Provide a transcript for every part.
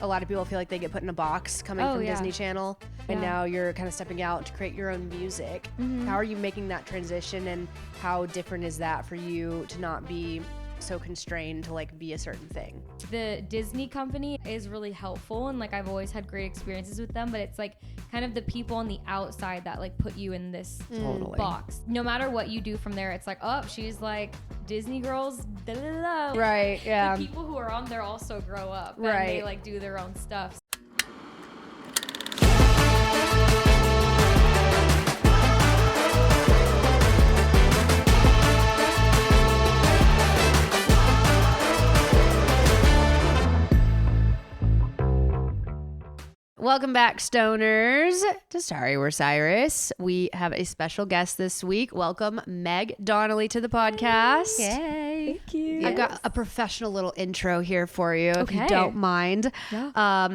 a lot of people feel like they get put in a box coming from Disney Channel, and now you're kind of stepping out to create your own music. How are you making that transition, and how different is that for you to not be so constrained to like be a certain thing? The Disney company is really helpful, and like I've always had great experiences with them, but it's like kind of the people on the outside that like put you in this box. No matter what you do from there, it's like, oh, she's like Disney girls, da, da, da, da. Right, yeah. The people who are on there also grow up, right, and they like do their own stuff. Welcome back, stoners, to Sorry We're Cyrus. We have a special guest this week. Welcome, Meg Donnelly, to the podcast. Yay. Thank you. I've got a professional little intro here for you, if you don't mind. Yeah.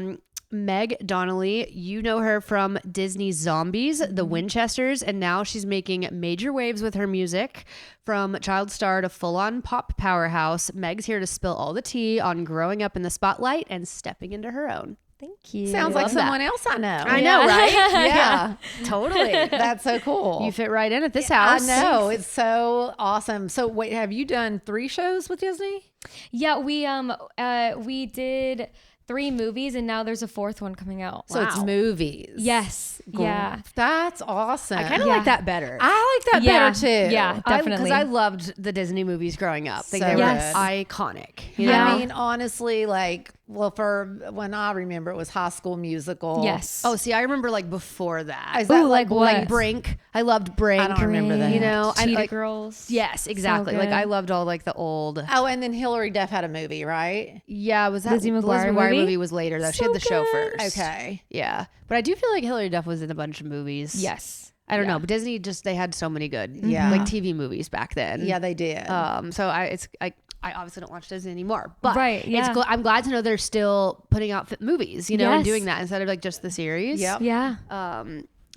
Meg Donnelly, you know her from Disney's Zombies, the Winchesters, and now she's making major waves with her music. From child star to full-on pop powerhouse, Meg's here to spill all the tea on growing up in the spotlight and stepping into her own. Thank you. Sounds like someone else I know. I know, right? Yeah, totally. That's so cool. You fit right in at this house. I know. It's so awesome. So wait, have you done 3 shows with Disney? Yeah, we did 3 movies, and now there's a 4th one coming out. So it's movies. Yes. Yeah. That's awesome. I kind of like that better. I like that better too. Yeah, definitely. Because I loved the Disney movies growing up. They were good. iconic. I mean, honestly, like, well, for when I remember, it was High School Musical. Yes. Oh, see, I remember like before that. Is that Ooh, like what? Like Brink. I loved Brink. I don't remember that. You know, Cheetah like, Girls. yes, exactly. So Like good. I loved all like the old. Oh, and then Hilary Duff had a movie, right? Yeah, was that Lizzie the McGuire movie? movie Was later though. She So had the show good. first. Okay. Yeah, but I do feel like Hilary Duff was in a bunch of movies. Yes. I don't know, but Disney they had so many good like TV movies back then. Yeah, they did. So I obviously don't watch Disney anymore, but Right, yeah. I'm glad to know they're still putting out movies, you know, and Yes. doing that instead of like just the series. Yep. Yeah.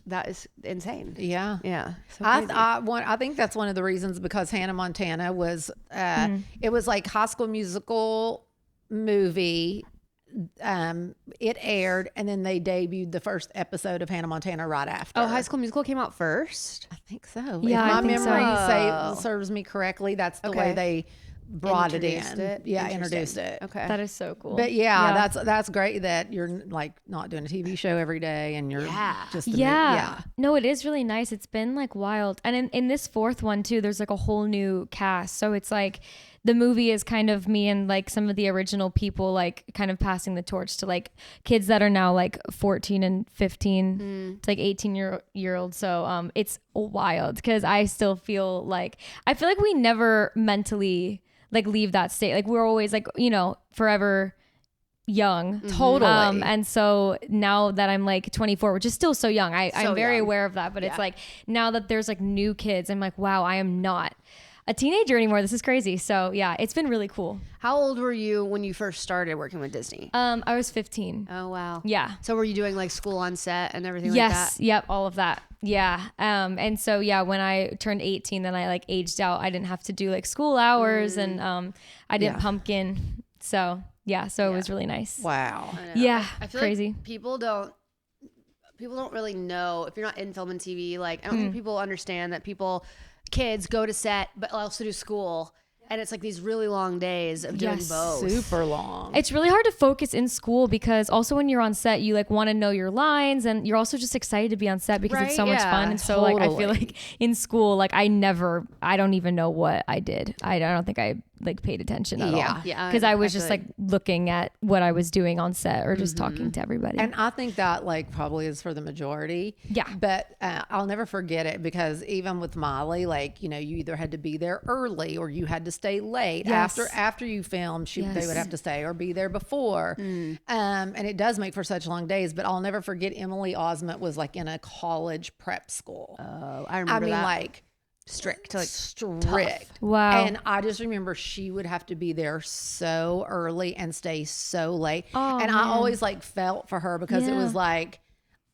That is insane. Yeah. Yeah. So I crazy. I think that's one of the reasons, because Hannah Montana was it was like High School Musical movie. It aired, and then they debuted the first episode of Hannah Montana right after. Oh, High School Musical came out first? I think so. Yeah, if I my think so. memory serves me correctly, that's the way they brought it Introduced in. it? Yeah, Interesting. introduced it. Okay. That is so cool. But yeah, that's great that you're like not doing a TV show every day, and you're just yeah. No, it is really nice. It's been like wild. And in this 4th one too, there's like a whole new cast. So it's like the movie is kind of me and like some of the original people, like kind of passing the torch to like kids that are now like 14 and 15 to like 18 year old. So it's wild, because I still feel like we never mentally like leave that state. Like we're always like, you know, forever young. Totally. And so now that I'm like 24, which is still so young, I'm very young. aware of that, but it's like now that there's like new kids, I'm like, wow, I am not a teenager anymore. This is crazy. So yeah, it's been really cool. How old were you when you first started working with Disney? I was 15. Oh, wow. Yeah. So were you doing like school on set and everything like Yes. that? Yep. All of that. Yeah. And so, yeah, when I turned 18, then I like aged out. I didn't have to do like school hours and I didn't pumpkin. So yeah. So it was really nice. Wow. Yeah. I feel crazy. like people don't really know, if you're not in film and TV, like I don't think people understand that kids go to set but also do school, and it's like these really long days of doing both. Super long. It's really hard to focus in school, because also when you're on set, you like want to know your lines, and you're also just excited to be on set because it's so much fun. And so like I feel like in school, like I don't even know what I did. I don't think I like paid attention at all. Yeah. Because I was just like looking at what I was doing on set or just talking to everybody. And I think that like probably is for the majority. Yeah. But I'll never forget it, because even with Molly, like, you know, you either had to be there early or you had to stay late. Yes. After you filmed, they Yes. would have to stay or be there before. And it does make for such long days. But I'll never forget, Emily Osment was like in a college prep school. Oh, I remember I mean, that. like strict, like strict. Wow. And I just remember she would have to be there so early and stay so late. Oh, and man. I always like felt for her, because it Yeah. was like,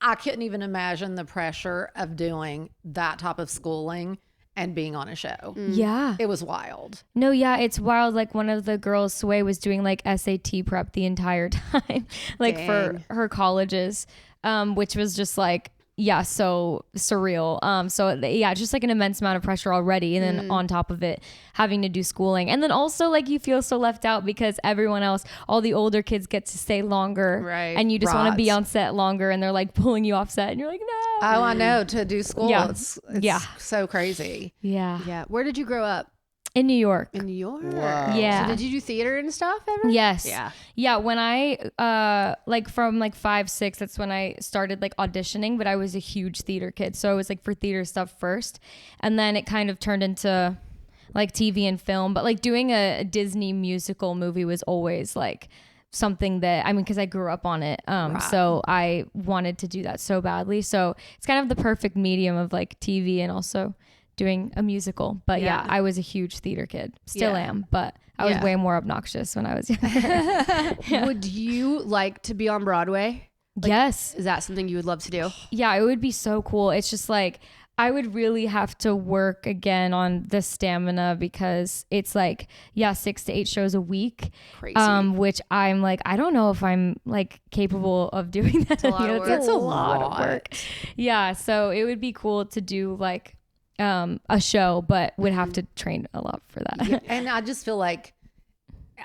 I couldn't even imagine the pressure of doing that type of schooling and being on a show. Yeah. It was wild. No, yeah, it's wild. Like one of the girls, Sway, was doing like SAT prep the entire time, like for her colleges, which was just like, yeah, so surreal. Just like an immense amount of pressure already. And then on top of it, having to do schooling. And then also like you feel so left out because everyone else, all the older kids get to stay longer. Right. And you just want to be on set longer and they're like pulling you off set and you're like, no. Oh, I know. To do school. Yeah. It's Yeah. so crazy. Yeah. Yeah. Where did you grow up? In New York. In New York. Whoa. Yeah. So did you do theater and stuff ever? Yes. Yeah. Yeah. When I, like from like 5, 6, that's when I started like auditioning, but I was a huge theater kid. So I was like for theater stuff first. And then it kind of turned into like TV and film, but like doing a Disney musical movie was always like something that, I mean, cause I grew up on it. So I wanted to do that so badly. So it's kind of the perfect medium of like TV and also doing a musical. But yeah, I was a huge theater kid. Still am, but I was way more obnoxious when I was younger. Would you like to be on Broadway? Yes. Is that something you would love to do? Yeah, it would be so cool. It's just like I would really have to work again on the stamina because it's like 6 to 8 shows a week. Crazy. Which I'm like, I don't know if I'm like capable of doing that. It's a lot of work. It's a lot of work. Yeah, so it would be cool to do like a show, but would have to train a lot for that. Yeah, and I just feel like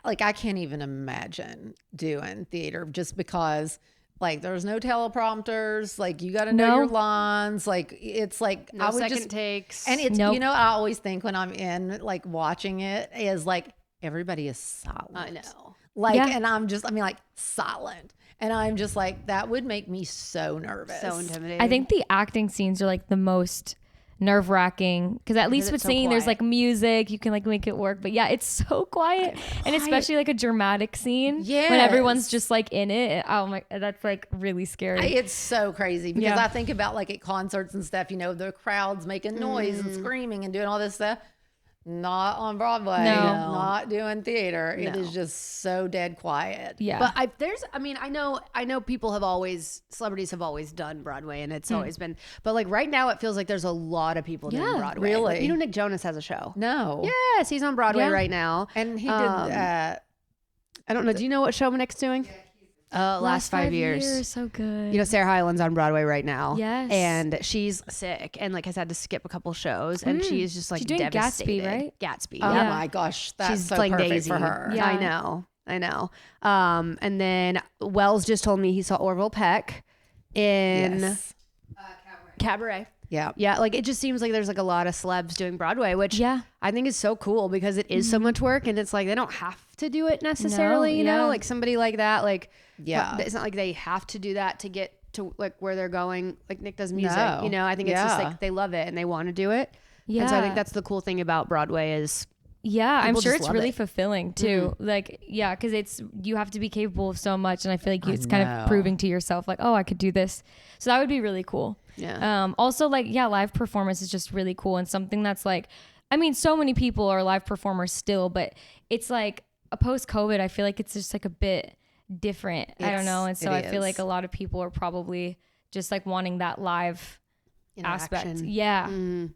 I can't even imagine doing theater just because like there's no teleprompters, like you got to know your lines, like it's like No I would second takes. and it's you know I always think when I'm in like watching it is like everybody is silent. I know. Like and I mean like silent. And I'm just like that would make me so nervous. So intimidating. I think the acting scenes are like the most nerve-wracking because at least with so singing there's quiet. like music, you can like make it work, but yeah, it's so quiet and especially like a dramatic scene when everyone's just like in it. Oh my, that's like really scary. It's so crazy because I think about like at concerts and stuff, you know, the crowds making noise and screaming and doing all this stuff. Not on Broadway. No. Not doing theater. It is just so dead quiet. Yeah. But I know celebrities have always done Broadway and it's always been, but like right now it feels like there's a lot of people doing Broadway. really? Like, you know, Nick Jonas has a show. No. Yes, he's on Broadway right now. And he did I don't know. Do you know what show Nick's doing? Last 5 years. So good. You know, Sarah Hyland's on Broadway right now. Yes. And she's sick and like has had to skip a couple shows and she is just like She's doing devastated. Gatsby, right? Gatsby. Oh yeah. my gosh. That's She's so playing perfect Daisy for her. Yeah. I know. And then Wells just told me he saw Orville Peck in Yes. Cabaret. Yeah. Yeah, like it just seems like there's like a lot of celebs doing Broadway, which Yeah. I think is so cool because it is so much work and it's like they don't have to do it necessarily, you know, like somebody like that, like it's not like they have to do that to get to like where they're going. Like Nick does music, No. you know. I think it's just like they love it and they want to do it. Yeah. And so I think that's the cool thing about Broadway is Yeah, I'm People sure just it's love really it. fulfilling too. Like, yeah, because it's you have to be capable of so much, and I feel like it's kind know. of proving to yourself, like, oh, I could do this. So that would be really cool. Yeah. Also, like, yeah, live performance is just really cool and something that's like, I mean, so many people are live performers still, but it's like a post-COVID. I feel like it's just like a bit different. I don't know, and so I feel like a lot of people are probably just like wanting that live aspect. Interaction. Yeah,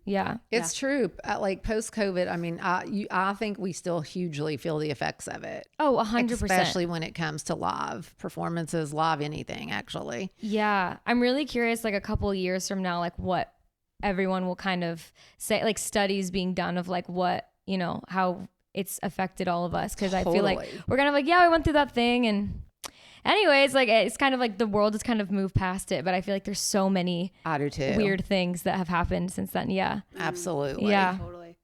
yeah. It's true. Like post COVID, I mean, I think we still hugely feel the effects of it. Oh, 100%. Especially when it comes to live performances, live anything, actually. Yeah, I'm really curious, like a couple of years from now, like what everyone will kind of say, like studies being done of like what, you know, how it's affected all of us. Because I feel like Totally. we're kind of like, yeah, we went through that thing. And anyways, like it's kind of like the world has kind of moved past it. But I feel like there's so many I do too. weird things that have happened since then. Yeah. Absolutely. Yeah. Totally.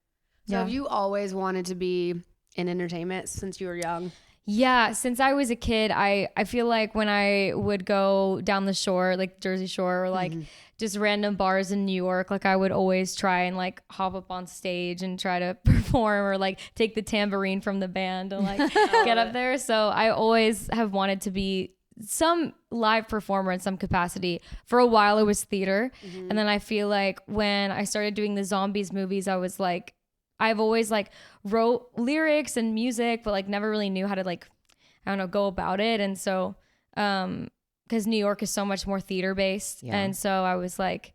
So Yeah. have you always wanted to be in entertainment since you were young? Yeah, since I was a kid, I feel like when I would go down the shore, like Jersey Shore, or like just random bars in New York, like I would always try and like hop up on stage and try to perform or like take the tambourine from the band and like get up there. So I always have wanted to be some live performer in some capacity. For a while it was theater. And then I feel like when I started doing the zombies movies, I was like, I've always like wrote lyrics and music, but like never really knew how to like, I don't know, go about it. And so, because New York is so much more theater based. Yeah. And so I was like,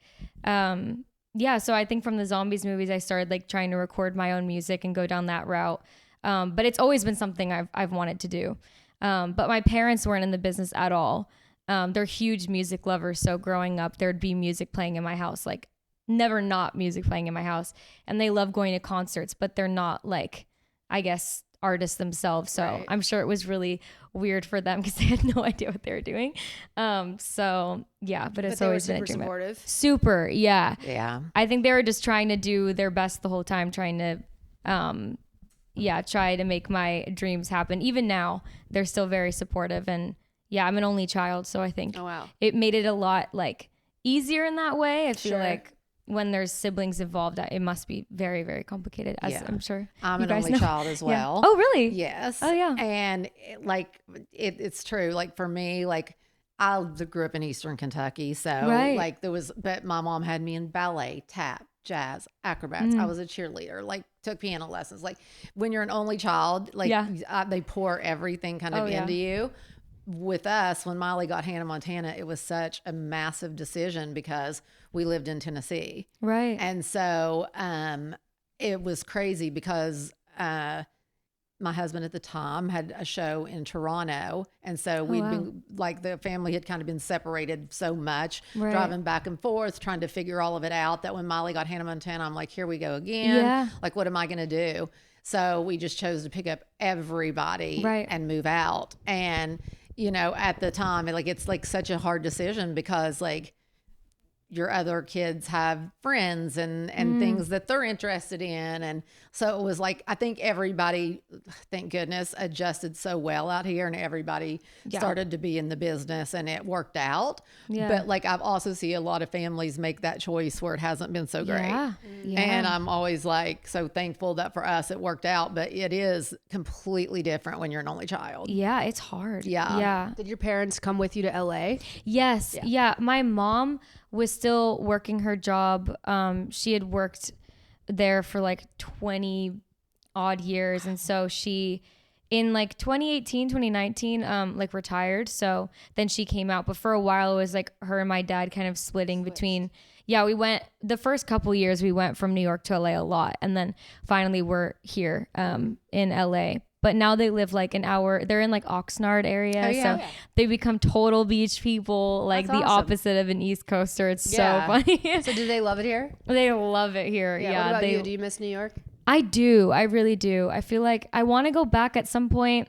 yeah, so I think from the Zombies movies, I started like trying to record my own music and go down that route. But it's always been something I've wanted to do. But my parents weren't in the business at all. They're huge music lovers. So growing up, there'd be music playing in my house, like never not music playing in my house. And they love going to concerts, but they're not like, I guess, artists themselves. So Right. I'm sure it was really weird for them because they had no idea what they were doing. So yeah, but it's But they were always been a super dream. supportive. Super, yeah. Yeah. I think they were just trying to do their best the whole time, trying to, try to make my dreams happen. Even now, they're still very supportive. And yeah, I'm an only child, so I think Oh, wow. it made it a lot like easier in that way. I feel Sure. like when there's siblings involved, it must be very, very complicated, as Yeah. I'm sure I'm you an guys only know. child as Yeah. well. Oh, really? Yes. Oh, yeah. And it's true. Like for me, like I grew up in Eastern Kentucky. So Right. like but my mom had me in ballet, tap, jazz, acrobats. Mm. I was a cheerleader, like took piano lessons. Like when you're an only child, like Yeah. they pour everything kind of Oh, yeah. into you. With us, when Molly got Hannah Montana, it was such a massive decision because we lived in Tennessee. Right. And so it was crazy because my husband at the time had a show in Toronto. And so we'd wow. been like the family had kind of been separated so much, Right. driving back and forth, trying to figure all of it out, that when Molly got Hannah Montana, I'm like, here we go again. Yeah. Like, what am I going to do? So we just chose to pick up everybody Right. and move out. And, you know, at the time, it's like such a hard decision because like your other kids have friends and things that they're interested in. And so it was like, I think everybody, thank goodness, adjusted so well out here and everybody Yeah. started to be in the business and it worked out. Yeah. But like, I've also see a lot of families make that choice where it hasn't been so great. Yeah. Yeah. And I'm always like so thankful that for us it worked out, but it is completely different when you're an only child. Yeah, it's hard. Yeah. Yeah. Did your parents come with you to LA? Yes. Yeah. My mom was still working her job. She had worked there for like 20 odd years. And so she, in like 2018, 2019, like retired. So then she came out. But for a while, it was like her and my dad kind of splitting between. Yeah, we went the first couple years. We went from New York to LA a lot, and then finally we're here in LA. But now they live like an hour. They're in like Oxnard area, Oh, yeah. so they become total beach people, like That's the awesome. opposite of an East Coaster. It's Yeah. so funny. So do they love it here? They love it here. Yeah, What about they. you? Do you miss New York? I do. I really do. I feel like I want to go back at some point.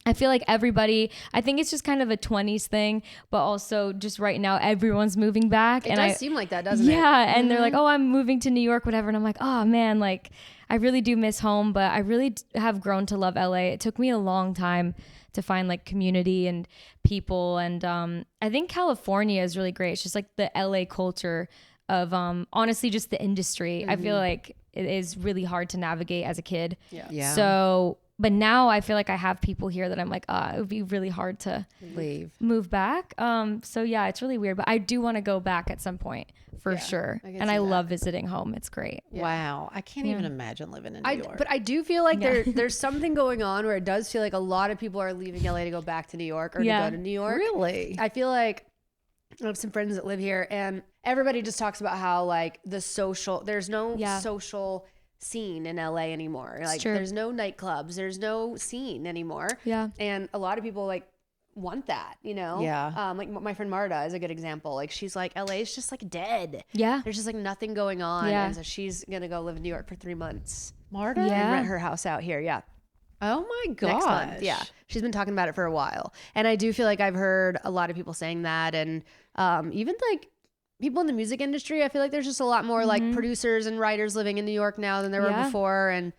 I feel like everybody, I think it's just kind of a 20s thing, but also just right now, everyone's moving back. It and does seem like that, doesn't it? yeah. And they're like, oh, I'm moving to New York, whatever. And I'm like, oh man, like I really do miss home, but I really have grown to love LA. It took me a long time to find like community and people. And I think California is really great. It's just like the LA culture of honestly just the industry. I feel like it is really hard to navigate as a kid. Yeah. So, but now I feel like I have people here that I'm like, it would be really hard to Leave. move back. So yeah, it's really weird, but I do want to go back at some point for sure. I can And see I that. love visiting home. It's great. Wow. I can't even imagine living in New York. But I do feel like there's something going on where it does feel like a lot of people are leaving LA to go back to New York or Yeah. to go to New York. Really? I feel like I have some friends that live here and everybody just talks about how like there's no Yeah. social scene in LA anymore. Like true. there's no nightclubs, there's no scene anymore. Yeah. And a lot of people like want that, you know? Yeah. Like my friend Marta is a good example. Like she's like, LA is just like dead. Yeah. There's just like nothing going on. Yeah. And so she's going to go live in New York for 3 months Marta? Yeah. and rent her house out here. Yeah. Oh my gosh. Next month. Yeah. She's been talking about it for a while. And I do feel like I've heard a lot of people saying that. And even like people in the music industry, I feel like there's just a lot more like producers and writers living in New York now than there were Yeah. before. And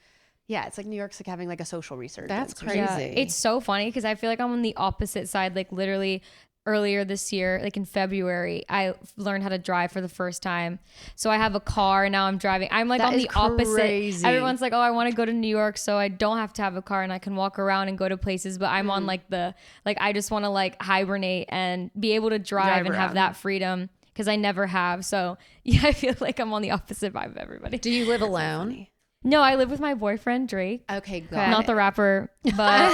yeah, it's like New York's like having like a social research. That's crazy. Yeah. It's so funny because I feel like I'm on the opposite side. Like literally earlier this year, like in February, I learned how to drive for the first time. So I have a car and now I'm driving. I'm like That on is the opposite. crazy. Everyone's like, oh, I want to go to New York so I don't have to have a car and I can walk around and go to places. But I'm on like I just want to like hibernate and be able to drive and have around. that freedom because I never have. So yeah, I feel like I'm on the opposite vibe of everybody. Do you live alone? No, I live with my boyfriend, Drake. Okay, got Not it. the rapper, but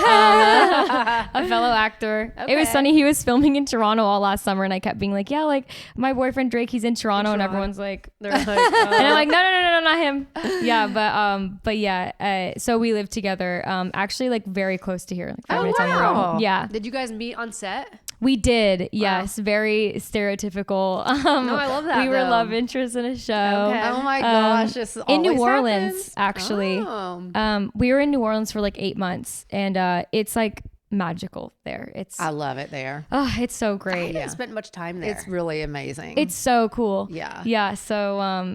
a fellow actor. It was Okay. funny. He was filming in Toronto all last summer, and I kept being like, yeah, like my boyfriend Drake, he's in Toronto, and everyone's like, They're like, and I'm like, no, not him. Yeah, but yeah, so we live together, actually like very close to here, like 5 minutes on the wow. road. Yeah, did you guys meet on set? we did. Yes, very stereotypical. No, I love that, We were though. love interests in a show. Okay. Oh my gosh, this In New always Orleans, happens. actually. Oh. We were in New Orleans for like 8 months, and it's like magical there. It's I love it there. it's so I great. haven't spent much time there. It's really amazing. It's so cool. Yeah. Yeah. So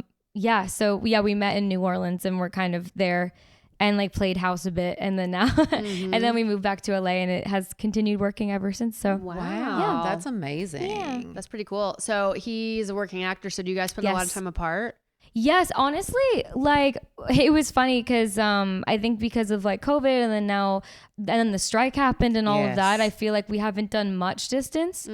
we met in New Orleans, and we're kind of there and like played house a bit, and then now and then we moved back to LA, and it has continued working ever since. So Wow. Wow, that's amazing. That's pretty cool. So he's a working actor. So do you guys spend a lot of Yes. time apart? yes, honestly, like it was funny because I think because of like COVID, and then the strike happened and all of that, Yes. I feel like we haven't done much distance.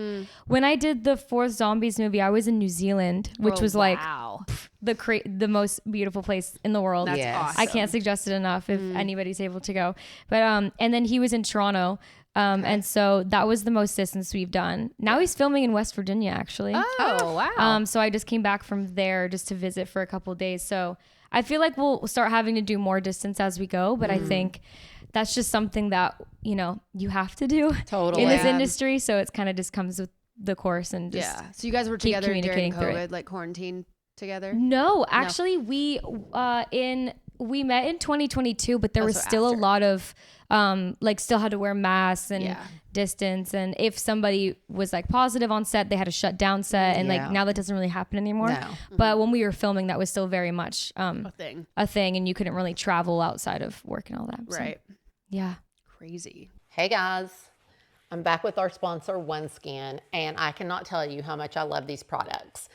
When I did the fourth Zombies movie, I was in New Zealand, which was like wow. the most beautiful place in the world. That's Yes. awesome. I can't suggest it enough if anybody's able to go. But and then he was in Toronto. And so that was the most distance we've done. Now he's filming in West Virginia, actually. Oh, wow. So I just came back from there just to visit for a couple of days. So I feel like we'll start having to do more distance as we go. But I think that's just something that, you have to do Totally. in this Yeah. industry. So it's kind of just comes with the course and just Yeah. So you guys were keep together during communicating through COVID, it. like quarantine together? No, actually we met in 2022, but there Oh, was so still after. a lot of like still had to wear masks and Yeah. distance, and if somebody was like positive on set, they had to shut down set, and Yeah. like now that doesn't really happen anymore. No. But when we were filming, that was still very much A thing. a thing, and you couldn't really travel outside of work and all that. So, Right. yeah. Crazy. Hey guys, I'm back with our sponsor, OneSkin, and I cannot tell you how much I love these products.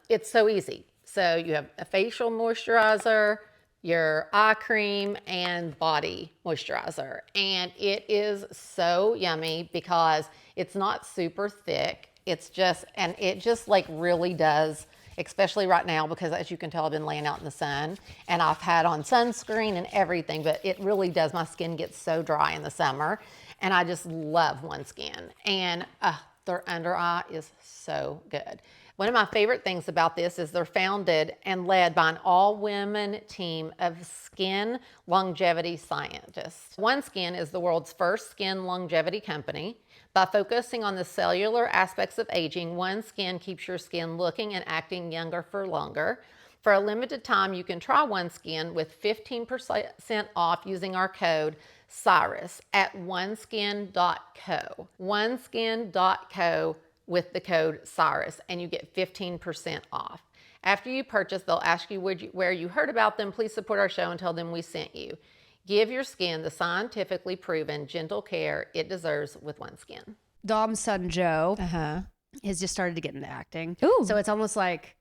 It's so easy. So you have a facial moisturizer, your eye cream, and body moisturizer. And it is so yummy because it's not super thick. It just like really does, especially right now, because as you can tell, I've been laying out in the sun and I've had on sunscreen and everything, but it really does. My skin gets so dry in the summer, and I just love OneSkin. And their under eye is so good. One of my favorite things about this is they're founded and led by an all-women team of skin longevity scientists. OneSkin is the world's first skin longevity company. By focusing on the cellular aspects of aging, OneSkin keeps your skin looking and acting younger for longer. For a limited time, you can try OneSkin with 15% off using our code Cyrus at oneskin.co. Oneskin.co with the code Cyrus, and you get 15% off. After you purchase, they'll ask you where you heard about them. Please support our show and tell them we sent you. Give your skin the scientifically proven gentle care it deserves with OneSkin. Dom's son, Joe, Uh-huh. has just started to get into acting. Ooh. So it's almost like,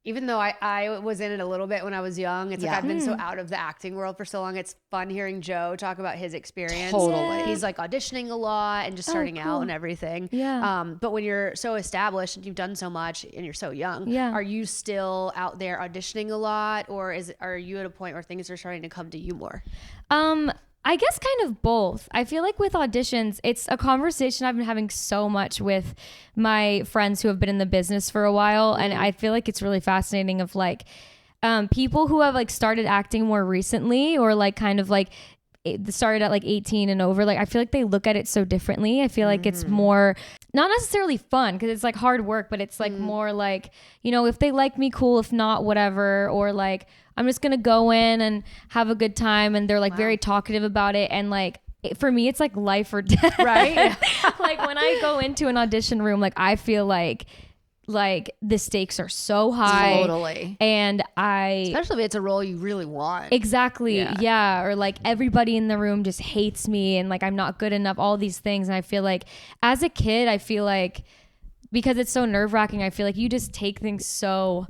even though I was in it a little bit when I was young, it's Yeah. like I've been so out of the acting world for so long. It's fun hearing Joe talk about his experience. Totally. He's like auditioning a lot and just starting out cool. and everything. Yeah. But when you're so established and you've done so much and you're so young, Yeah. are you still out there auditioning a lot, or are you at a point where things are starting to come to you more? I guess kind of both. I feel like with auditions, it's a conversation I've been having so much with my friends who have been in the business for a while. And I feel like it's really fascinating of like people who have like started acting more recently, or like kind of like started at like 18 and over. Like I feel like they look at it so differently. I feel like it's more not necessarily fun because it's like hard work, but it's like more like, if they like me, cool. If not, whatever. Or like, I'm just going to go in and have a good time. And they're like very talkative about it. And like, for me, it's like life or death. Right? Like when I go into an audition room, like I feel like the stakes are so high. Totally. And Especially if it's a role you really want. Exactly. Yeah. Yeah. Or like everybody in the room just hates me and like I'm not good enough, all these things. And I feel like as a kid, I feel like because it's so nerve wracking, I feel like you just take things so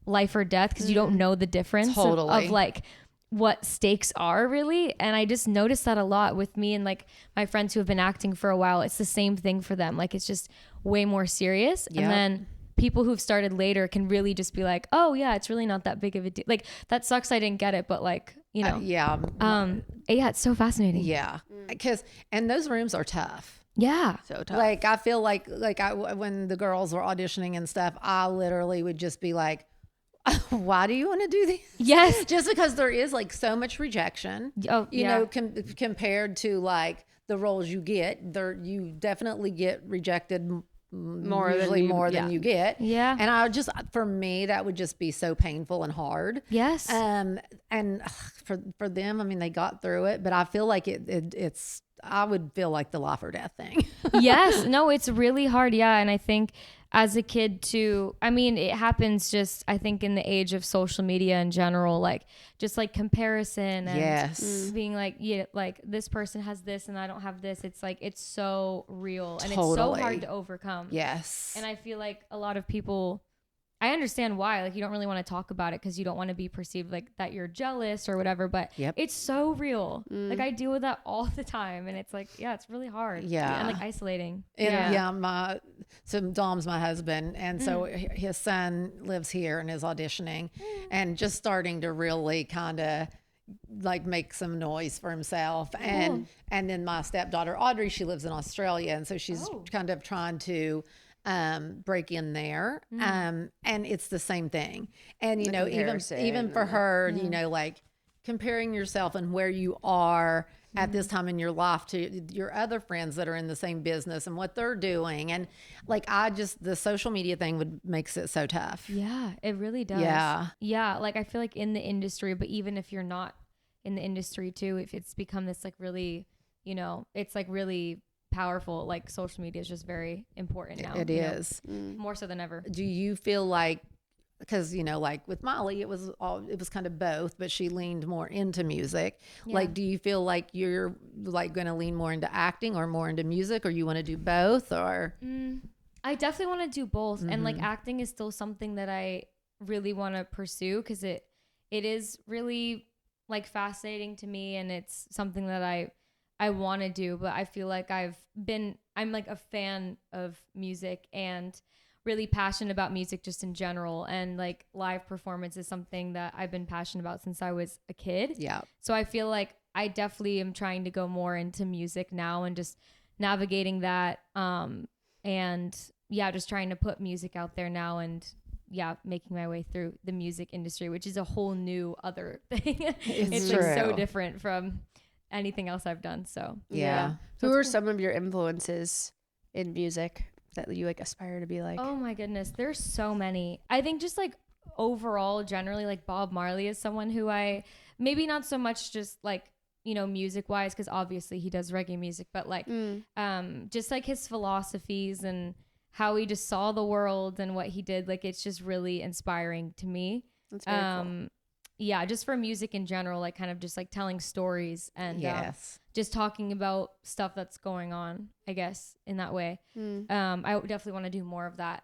life or death because you don't know the difference Totally. of like what stakes are really. And I just noticed that a lot with me and like my friends who have been acting for a while. It's the same thing for them. Like it's just way more serious. Yep. And then people who've started later can really just be like, oh yeah, it's really not that big of a deal. Like that sucks I didn't get it, but like, you know. Yeah. Yeah, it's so fascinating. Yeah. And those rooms are tough. Yeah. So tough. Like I feel like when the girls were auditioning and stuff, I literally would just be like, why do you want to do this? Yes. Just because there is like so much rejection, Oh, you yeah. know, compared to like the roles you get, you definitely get rejected usually more than you get. Yeah. And for me, that would just be so painful and hard. Yes. And for them, I mean, they got through it, but I feel like it's, I would feel like the life or death thing. Yes. No, it's really hard. Yeah. And I think as a kid too, I mean, it happens just, I think in the age of social media in general, like just like comparison and Yes. being like, yeah, like this person has this and I don't have this. It's like, it's so real and Totally. it's so hard to overcome. Yes. And I feel like a lot of people, I understand why, like you don't really want to talk about it because you don't want to be perceived like that you're jealous or whatever, but it's so real. Like I deal with that all the time and it's like, yeah, it's really hard. Yeah. And like isolating. And so Dom's my husband. And so his son lives here and is auditioning and just starting to really kind of like make some noise for himself. And then my stepdaughter, Audrey, she lives in Australia. And so she's kind of trying to break in there. And it's the same thing. And, you know, even for her, you know, like comparing yourself and where you are at this time in your life to your other friends that are in the same business and what they're doing. And like, the social media thing makes it so tough. Yeah, it really does. Yeah. Yeah. Like I feel like in the industry, but even if you're not in the industry too, if it's become this like really, you know, it's like really powerful. Like social media is just very important now. It is. More so than ever. Do you feel like, because, you know, like with Molly, it was kind of both, but she leaned more into music. Yeah. Like, do you feel like you're like going to lean more into acting or more into music, or you want to do both, or? I definitely want to do both. And like acting is still something that I really want to pursue because it is really like fascinating to me. And it's something that I want to do, but I feel like I'm like a fan of music and really passionate about music just in general. And like live performance is something that I've been passionate about since I was a kid. Yeah. So I feel like I definitely am trying to go more into music now and just navigating that. And yeah, just trying to put music out there now and making my way through the music industry, which is a whole new other thing. It's like so different from anything else I've done. So yeah. Who are some of your influences in music that you like aspire to be like? Oh my goodness, there's so many. I think just like overall, generally, like Bob Marley is someone who I maybe not so much just like, you know, music wise, because obviously he does reggae music, but like just like his philosophies and how he just saw the world and what he did, like it's just really inspiring to me. That's very cool. Yeah, just for music in general, like kind of just like telling stories and just talking about stuff that's going on, I guess, in that way. I definitely want to do more of that.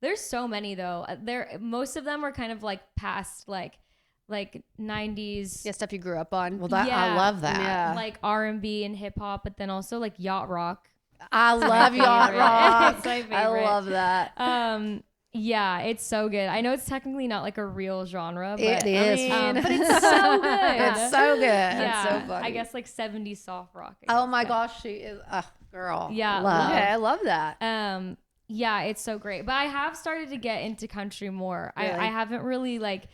There's so many though. Most of them are kind of like past like 90s. Yeah, stuff you grew up on. Well, I love that. Yeah. Like R&B and hip hop, but then also like yacht rock. I love yacht rock. It's my favorite. I love that. Yeah, it's so good. I know it's technically not like a real genre, but it is, but it's so good. It's so good. Yeah, It's so funny. I guess like 70s soft rock. Oh my gosh, she is a girl. Yeah, love. Okay, I love that. Yeah, it's so great. But I have started to get into country more. Really? I haven't really like.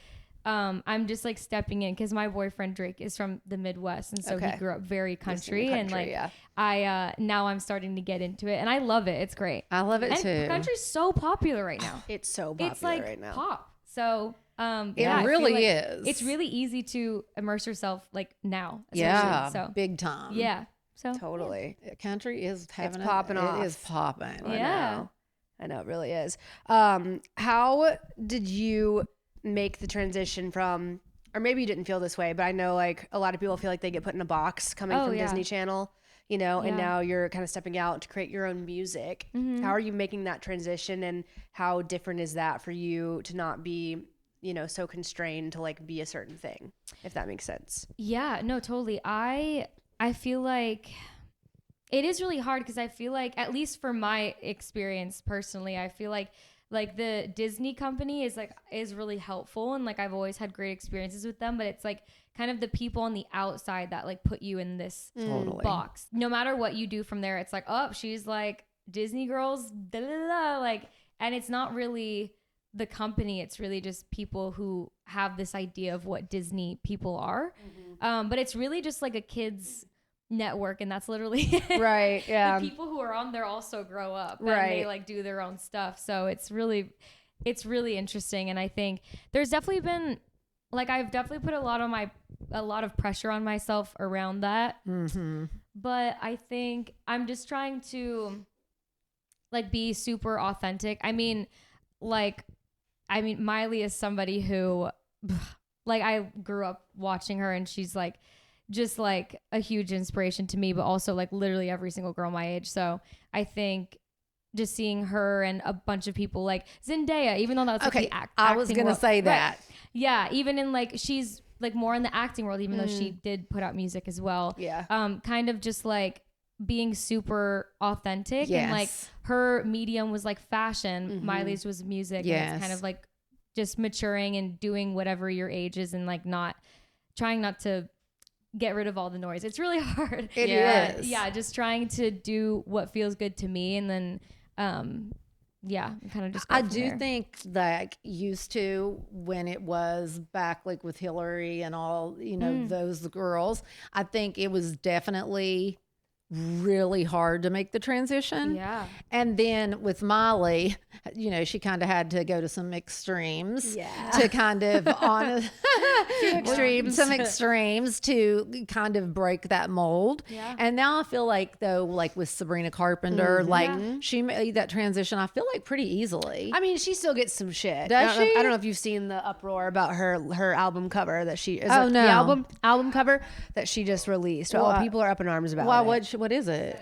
I'm just like stepping in because my boyfriend Drake is from the Midwest, and so he grew up very country, and like I now I'm starting to get into it, and I love it. It's great. I love it too. Country's so popular right now. It's so popular It's like right now. pop. So it I feel really like is. It's really easy to immerse yourself like now. Yeah, So big time. yeah. So Totally. Country is having popping off. It is popping. Yeah. I know it really is. How did you make the transition from, or maybe you didn't feel this way, but I know like a lot of people feel like they get put in a box coming from Disney Channel, you know, and now you're kind of stepping out to create your own music. How are you making that transition, and how different is that for you to not be, you know, so constrained to like be a certain thing, if that makes sense? Yeah, no, totally. I feel like it is really hard because I feel like, at least for my experience personally, I feel like like the Disney company is really helpful, and like I've always had great experiences with them, but it's like kind of the people on the outside that like put you in this box. No matter what you do from there, it's like, oh, she's like Disney girls, da, da, da, da, like, and it's not really the company, it's really just people who have this idea of what Disney people are. But it's really just like a kids network, and that's literally right. Yeah. The people who are on there also grow up and right. they like do their own stuff. So it's really interesting. And I think there's definitely been like, I've definitely put a lot of pressure on myself around that. But I think I'm just trying to like be super authentic. I mean, Miley is somebody who like I grew up watching her, and she's like just like a huge inspiration to me, but also like literally every single girl my age. So I think just seeing her and a bunch of people like Zendaya, even though that's like the I was gonna say that. Right. Yeah, even in like she's like more in the acting world, even though she did put out music as well. Yeah. Kind of just like being super authentic, and like her medium was like fashion, Miley's was music. And it's kind of like just maturing and doing whatever your age is, and like trying not to get rid of all the noise. It's really hard. It is. Yeah, just trying to do what feels good to me, and then kind of just go I from do there. think that used to, when it was back like with Hillary and all, you know, those girls, I think it was definitely really hard to make the transition. Yeah. And then with Molly, you know, she kind of had to go to some extremes to kind of some extremes to kind of break that mold. Yeah. And now I feel like, though, like with Sabrina Carpenter, she made that transition, I feel like, pretty easily. I mean, she still gets some shit. Does she? I don't know if you've seen the uproar about her album cover that she no. the album cover that she just released. Well, people are up in arms about it. What is it?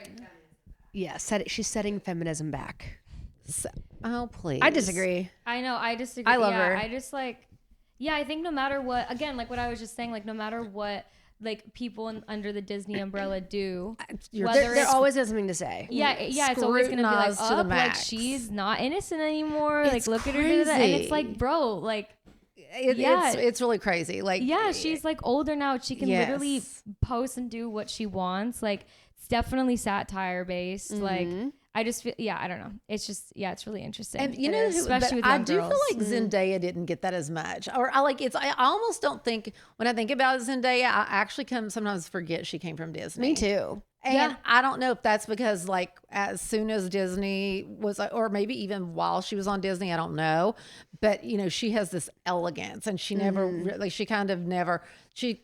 Yeah, she's setting feminism back. Oh, please. I disagree. I know. I disagree. I love her. I just like, I think no matter what, again, like what I was just saying, like no matter what, like people under the Disney umbrella do, There always has something to say. Yeah, it's always gonna be like, Scrutinized to the like max. she's not innocent anymore. It's like, look at her, and it's crazy. like, bro, like, It's really crazy. Like, she's like older now. She can literally post and do what she wants. Like, it's definitely satire based. Like, I just feel, I don't know. It's just, it's really interesting. And you know, especially with I young do girls. feel like Zendaya didn't get that as much, or I almost don't think, when I think about Zendaya, I actually sometimes forget she came from Disney. Me too. And I don't know if that's because like as soon as Disney was, or maybe even while she was on Disney, I don't know. But you know, she has this elegance, and she never really, she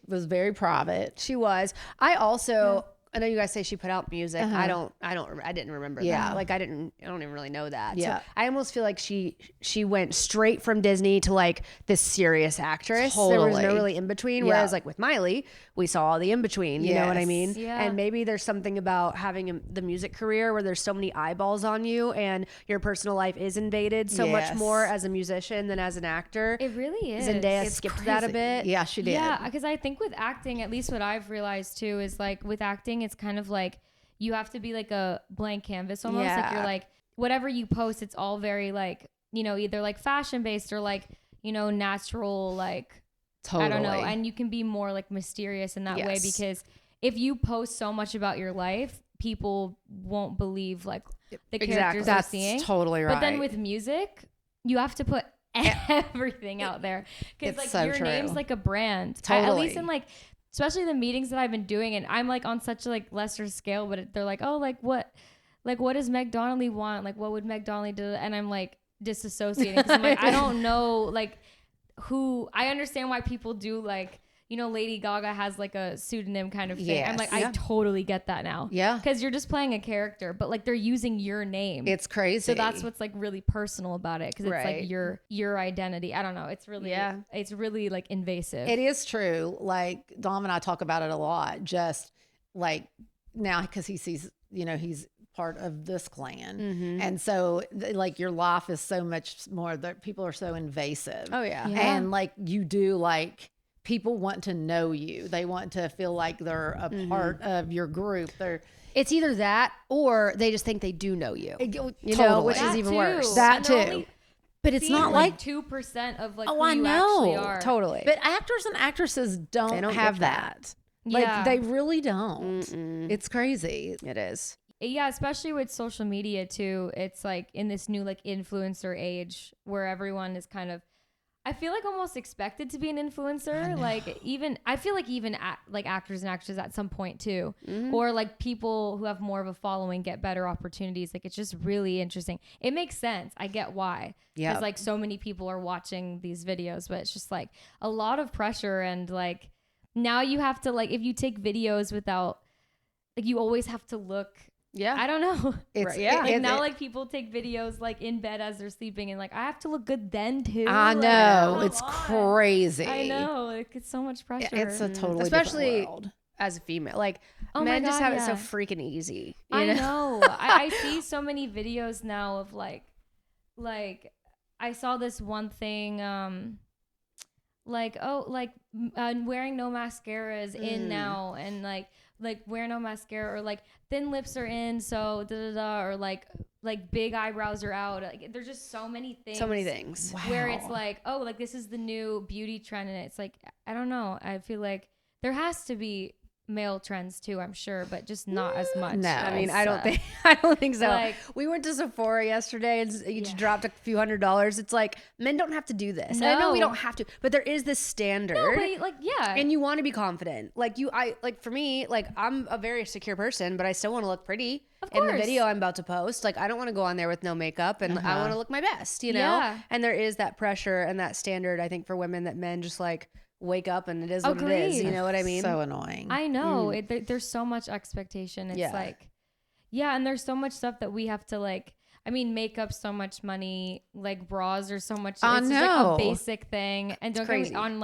was very private. She was. I also, I know you guys say she put out music. I didn't remember that. Like I don't even really know that. Yeah. So I almost feel like she went straight from Disney to like this serious actress. There was no Totally. really in between. Whereas like with Miley, we saw all the in between. You know what I Yes. mean? Yeah. And maybe there's something about having the music career where there's so many eyeballs on you, and your personal life is invaded so much Yes. more as a musician than as an actor. It really is. Zendaya It's skipped that a crazy. bit. Yeah, she did. Yeah, because I think with acting, at least what I've realized too, is like with acting, it's kind of like you have to be like a blank canvas almost. Like you're like, whatever you post, it's all very like, you know, either like fashion based or like, you know, natural, like, Totally. I don't know. And you can be more like mysterious in that way, because if you post so much about your life, people won't believe like the characters they're That's seeing. totally right. But then with music, you have to put everything out there, because It's like so your true. name's like a brand. At Totally. least in like, especially the meetings that I've been doing, and I'm like on such a like lesser scale, but they're like, oh, like what does Meg Donnelly want? Like what would Meg Donnelly do? And I'm like disassociating, because I'm like, I don't know like who. I understand why people do, like, you know, Lady Gaga has like a pseudonym kind of thing. I'm like, I totally get that now. Yeah. Because you're just playing a character, but like they're using your name. It's crazy. So that's what's like really personal about it, because it's Right. like your identity. I don't know. It's really it's really like invasive. It is true. Like Dom and I talk about it a lot. Just like now, because he sees, you know, he's part of this clan, and so like your life is so much more. That people are so invasive. Oh yeah. And like you do, like people want to know you. They want to feel like they're a part of your group. It's either that or they just think they do know you. You know, Totally. which is That even too. worse. That And too. But it's seem not like 2% of like who I you know. actually are. Totally. But actors and actresses don't They don't have get that. Yeah. Like they really don't. Mm-mm. It's crazy. It is. Yeah, especially with social media too. It's like in this new like influencer age where everyone is kind of, I feel like almost expected to be an influencer. Like even I feel like even like actors and actresses at some point too, or like people who have more of a following get better opportunities. Like it's just really interesting. It makes sense. I get why. Yeah. Because like so many people are watching these videos, but it's just like a lot of pressure and like now you have to like if you take videos without like you always have to look. Yeah. I don't know. It's Like now, like people take videos like in bed as they're sleeping, and like I have to look good then too. I Like, know. come It's on. crazy. I know. Like it's so much pressure. It's a totally Especially different world. as a female. Like Oh my men just God, have it so yeah. freaking easy. You I know? know. I see so many videos now of like I saw this one thing. Wearing no mascara is in now, and like wear no mascara, or like thin lips are in, so da da da, or like big eyebrows are out. Like there's just so many things. So many things. Where it's like, oh, like this is the new beauty trend, and it's like I don't know. I feel like there has to be male trends too, I'm sure, but just not as much. No. I mean, as, I don't think so. like- we went to Sephora yesterday and each dropped a few $100s. It's like men don't have to do this. And I know we No. don't have to, but there is this standard. No, but like yeah. And you want to be confident. Like for me, like I'm a very secure person, but I still want to look pretty. Of In the course. video I'm about to post, like I don't want to go on there with no makeup, and I want to look my best, you know? Yeah. And there is that pressure and that standard, I think, for women that men just like wake up and it is what it is. Agreed. You know what I mean? So annoying. I know there's so much expectation. It's like, yeah. And there's so much stuff that we have to like, I mean, makeup's so much money, like bras are so much, I it's just know. like a basic thing. And don't get crazy. me on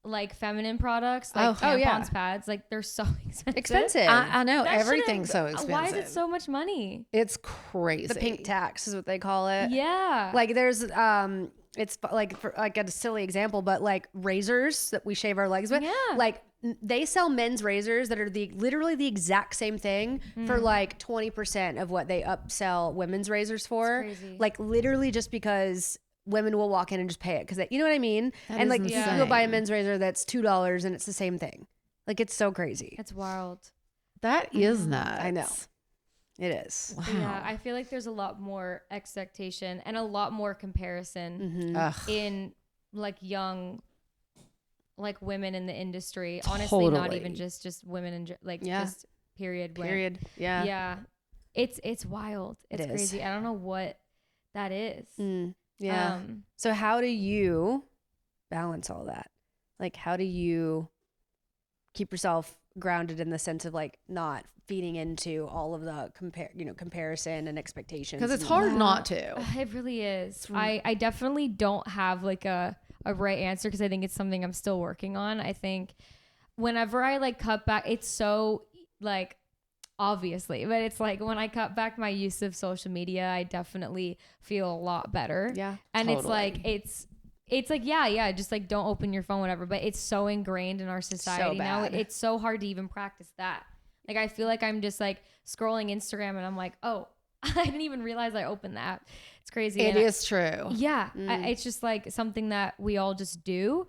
like feminine products, like tampons, pads, like they're so expensive. I know. That everything's so shouldn't- expensive. Why is it so much money? It's crazy. The pink tax is what they call it. Yeah. Like there's it's like for like a silly example, but like razors that we shave our legs with. Yeah. Like they sell men's razors that are literally the exact same thing for like 20% of what they upsell women's razors for. crazy. Like literally just because women will walk in and just pay it because you know what I mean. That And is like you can go buy a insane. men's razor that's $2 and it's the same thing. Like it's so crazy. It's wild. That is nuts. I know. It is. Wow. Yeah. I feel like there's a lot more expectation and a lot more comparison Ugh. in like young like women in the industry. Honestly, not even Totally. just women and like Yeah. just period. Period. Yeah. Yeah. It's wild. It's It is. crazy. I don't know what that is. Yeah. So how do you balance all that? Like how do you keep yourself grounded in the sense of like not feeding into all of the comparison and expectations? Because it's and- hard not to. It really is. I definitely don't have like a right answer because I think it's something I'm still working on. I think whenever I like cut back, it's so like obviously, but it's like when I cut back my use of social media, I definitely feel a lot better. Yeah. And Totally. it's like, yeah, just like don't open your phone, whatever. But it's so ingrained in our society now. bad. It's so hard to even practice that. Like I feel like I'm just like scrolling Instagram and I'm like, oh, I didn't even realize I opened that. It's crazy. It And is true. yeah, it's just like something that we all just do.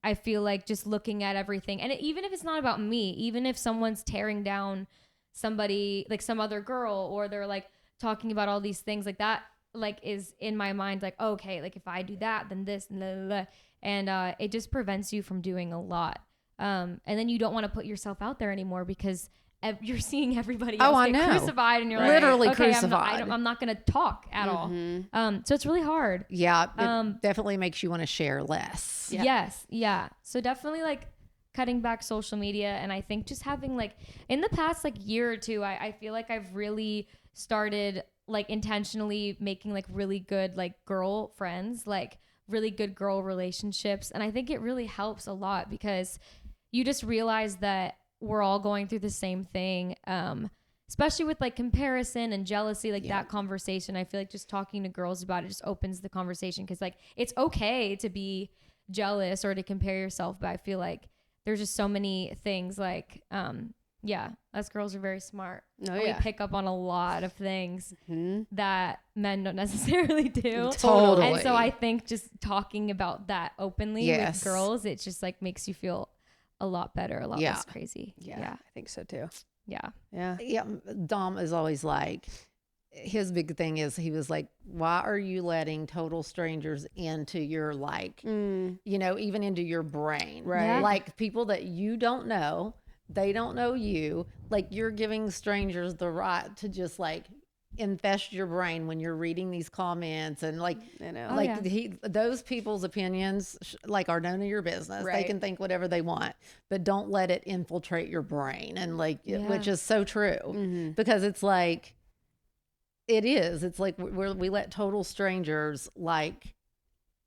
I feel like just looking at everything, and even if it's not about me, even if someone's tearing down somebody, like some other girl, or they're like talking about all these things like that, like is in my mind, like, okay, like if I do that, then this, and blah, blah, blah. And it just prevents you from doing a lot. And then you don't want to put yourself out there anymore because you're seeing everybody else I get know. crucified, and you're Literally like, okay, crucified. I'm not going to talk at all. So it's really hard. Yeah. It definitely makes you want to share less. Yeah. Yes. Yeah. So definitely like cutting back social media. And I think just having like in the past like year or two, I feel like I've really started like intentionally making like really good like girl friends, like really good girl relationships. And I think it really helps a lot because you just realize that we're all going through the same thing. Especially with like comparison and jealousy, like that conversation. I feel like just talking to girls about it just opens the conversation because like it's okay to be jealous or to compare yourself, but I feel like there's just so many things like Yeah, us girls are very smart. Oh, And yeah. we pick up on a lot of things that men don't necessarily do. Totally. And so I think just talking about that openly Yes. with girls, it just like makes you feel a lot better, a lot less crazy. Yeah, I think so too. Yeah. Yeah. Yeah, Dom is always like, his big thing is he was like, why are you letting total strangers into your like, you know, even into your brain? Right. Yeah. Like people that you don't know, they don't know you. Like you're giving strangers the right to just like infest your brain when you're reading these comments and like, I know. Oh, like yeah. those people's opinions like are none of your business. They Right. can think whatever they want, but don't let it infiltrate your brain. And like, which Yeah. is so true because it's like, it's like we let total strangers, like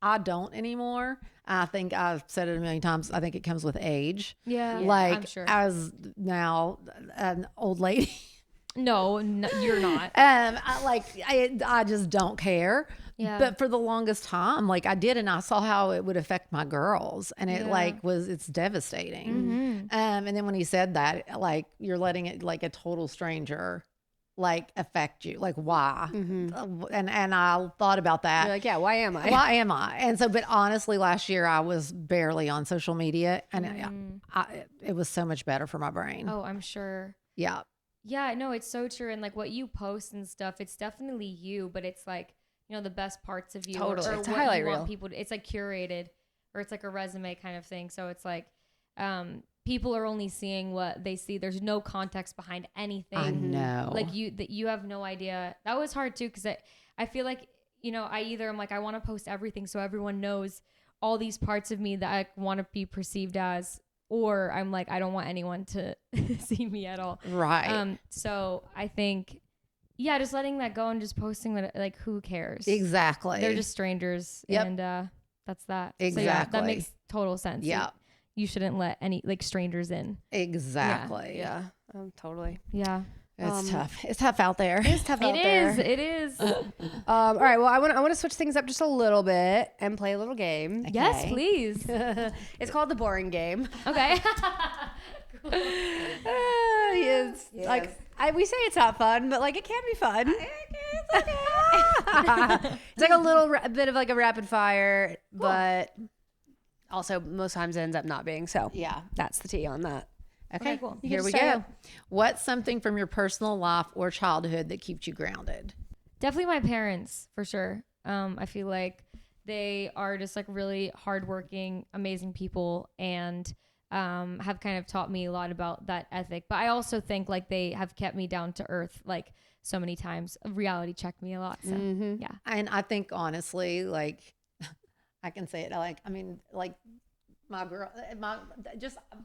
I don't anymore. I think I've said it a million times. I think it comes with age. Yeah. Like I'm sure. as now an old lady, No, you're not. I just don't care. Yeah. But for the longest time, like I did, and I saw how it would affect my girls, and it Yeah. it's devastating. And then when he said that, like you're letting it like a total stranger like affect you, like why? And I thought about that. You're like, yeah, why am I? Why am I? And so, but honestly, last year I was barely on social media, and it was so much better for my brain. Oh, I'm sure. Yeah. Yeah, no, it's so true. And like what you post and stuff, it's definitely you, but it's like, you know, the best parts of you. Totally. Or It's a what highlight you reel. want people to, it's like curated or it's like a resume kind of thing. So it's like, people are only seeing what they see. There's no context behind anything. I know. Like you have no idea. That was hard too. Cause I feel like, you know, I'm like, I want to post everything so everyone knows all these parts of me that I want to be perceived as, or I'm like, I don't want anyone to see me at all. Right. So I think, yeah, just letting that go and just posting that, like, who cares? Exactly. They're just strangers. Yep. And that's that. So, yeah, Exactly. that makes total sense. Yeah. You shouldn't let any, like, strangers in. Exactly. Yeah, totally. Yeah. It's tough. It's tough out there. It's tough out there. It is. All right. Well, I want to switch things up just a little bit and play a little game. Yes, please. It's called the boring game. Okay. Yes. Like we say it's not fun, but like it can be fun. It's like a little bit of like a rapid fire, but also most times it ends up not being. So Yeah. that's the tea on that. Okay, cool. You here get we to start. go. What's something from your personal life or childhood that keeps you grounded? Definitely my parents, for sure. I feel like they are just like really hardworking, amazing people, and have kind of taught me a lot about that ethic. But I also think like they have kept me down to earth like so many times. Reality checked me a lot. So yeah. And I think honestly, like I can say it, like I mean, like my girl,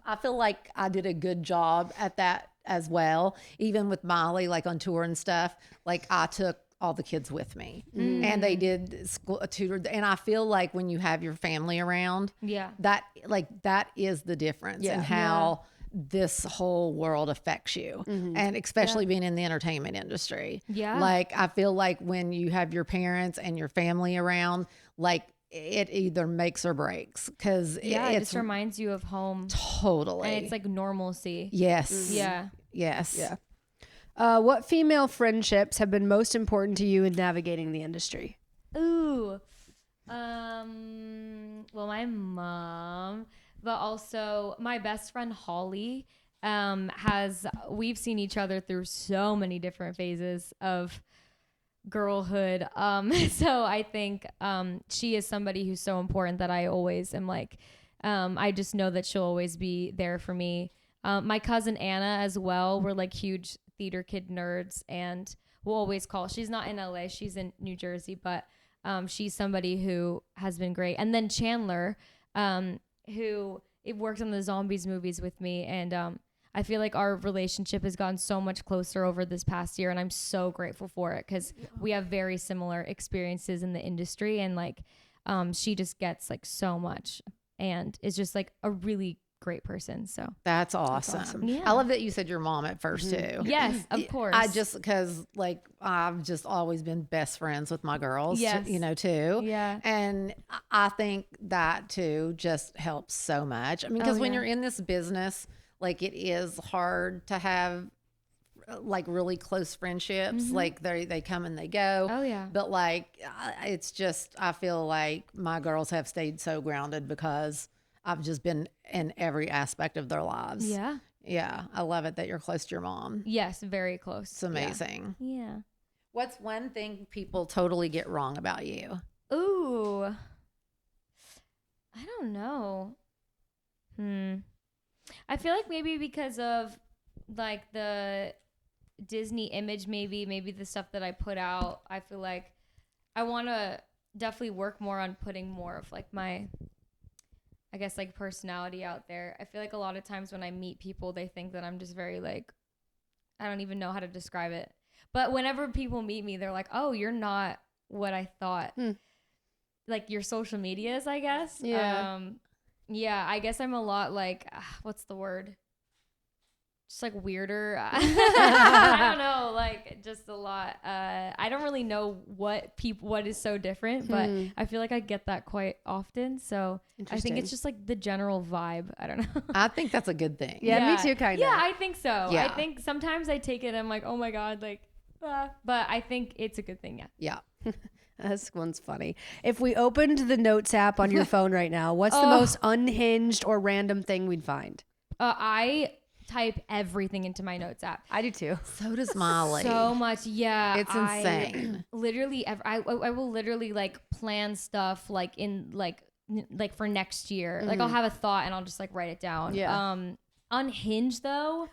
I feel like I did a good job at that as well. Even with Molly, like on tour and stuff, like I took all the kids with me, and they did school tutor. And I feel like when you have your family around, Yeah. that is the difference in how this whole world affects you, and especially being in the entertainment industry. Yeah. Like I feel like when you have your parents and your family around, like it either makes or breaks, because Yeah, it it's just reminds you of home. totally, And it's like normalcy. yes, Yeah. yes, Yeah. What female friendships have been most important to you in navigating the industry? Ooh. Well, my mom, but also my best friend Holly we've seen each other through so many different phases of girlhood. So I think she is somebody who's so important that I always am like, I just know that she'll always be there for me. My cousin Anna as well. We're like huge theater kid nerds, and we'll always call. She's not in LA, she's in New Jersey, but she's somebody who has been great. And then Chandler, who worked on the Zombies movies with me, and I feel like our relationship has gotten so much closer over this past year, and I'm so grateful for it because we have very similar experiences in the industry, and like she just gets like so much and is just like a really great person. So that's awesome. Yeah. I love that you said your mom at first too. yes, of course. I just because like I've just always been best friends with my girls, Yes. you know, too. Yeah. And I think that too just helps so much. I mean, because when yeah. you're in this business, like it is hard to have like really close friendships. Like they come and they go. Oh, yeah. But like it's just, I feel like my girls have stayed so grounded because I've just been in every aspect of their lives. Yeah. Yeah. I love it that you're close to your mom. Yes, very close. It's amazing. Yeah. What's one thing people totally get wrong about you? Ooh. I don't know. I feel like maybe because of like the Disney image, maybe the stuff that I put out, I feel like I want to definitely work more on putting more of like my, I guess, like personality out there. I feel like a lot of times when I meet people, they think that I'm just very like, I don't even know how to describe it. But whenever people meet me, they're like, oh, you're not what I thought. Like your social medias, I guess. Yeah. Yeah, I guess I'm a lot like, what's the word? Just like weirder. I don't know, like just a lot. I don't really know what is so different, but I feel like I get that quite often. So I think it's just like the general vibe. I don't know. I think that's a good thing. Yeah, me too, kind of. Yeah, I think so. Yeah. I think sometimes I take it and I'm like, oh my God, like, but I think it's a good thing. Yeah. Yeah. This one's funny. If we opened the notes app on your phone right now, what's the most unhinged or random thing we'd find? I type everything into my notes app. I do too. So does Molly. So much, yeah. It's insane. Literally, I will literally like plan stuff like in like for next year. Like I'll have a thought and I'll just like write it down. Yeah. Unhinged though.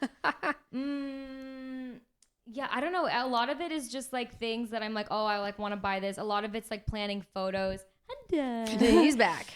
Yeah, I don't know. A lot of it is just like things that I'm like, oh, I like want to buy this. A lot of it's like planning photos. He's back.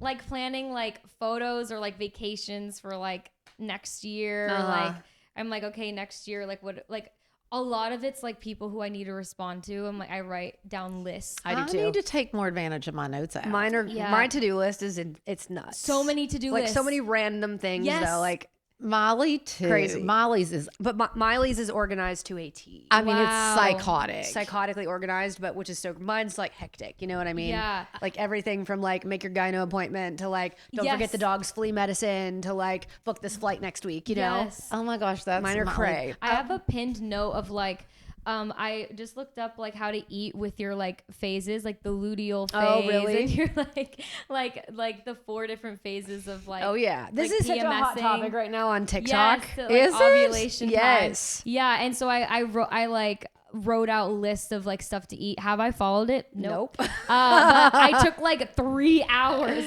Like planning like photos or like vacations for like next year. Like I'm like, okay, next year, like what, like a lot of it's like people who I need to respond to. I'm like, I write down lists. I do too. need to take more advantage of my notes app. My Yeah. to-do list it's nuts. So many to-do like lists. so many random things Yes. though. Like Molly too. Crazy. Molly's is, but Miley's is organized to a T. I mean, Wow. it's psychotic. Psychotically organized, but which is so mine's like hectic. You know what I mean? Yeah. Like everything from like make your gyno appointment to like don't Yes. forget the dog's flea medicine to like book this flight next week. You know? Yes. Oh my gosh, that's Mine are Molly. cray. I have a pinned note of like, I just looked up like how to eat with your like phases, like the luteal phase. Oh, really? And you're like the 4 different phases of like. Oh yeah, this like is such a hot PMSing. topic right now on TikTok. Yes, like Is it? ovulation time. Yes. Yeah, and so I wrote out lists of like stuff to eat. Have I followed it? Nope. But I took like 3 hours,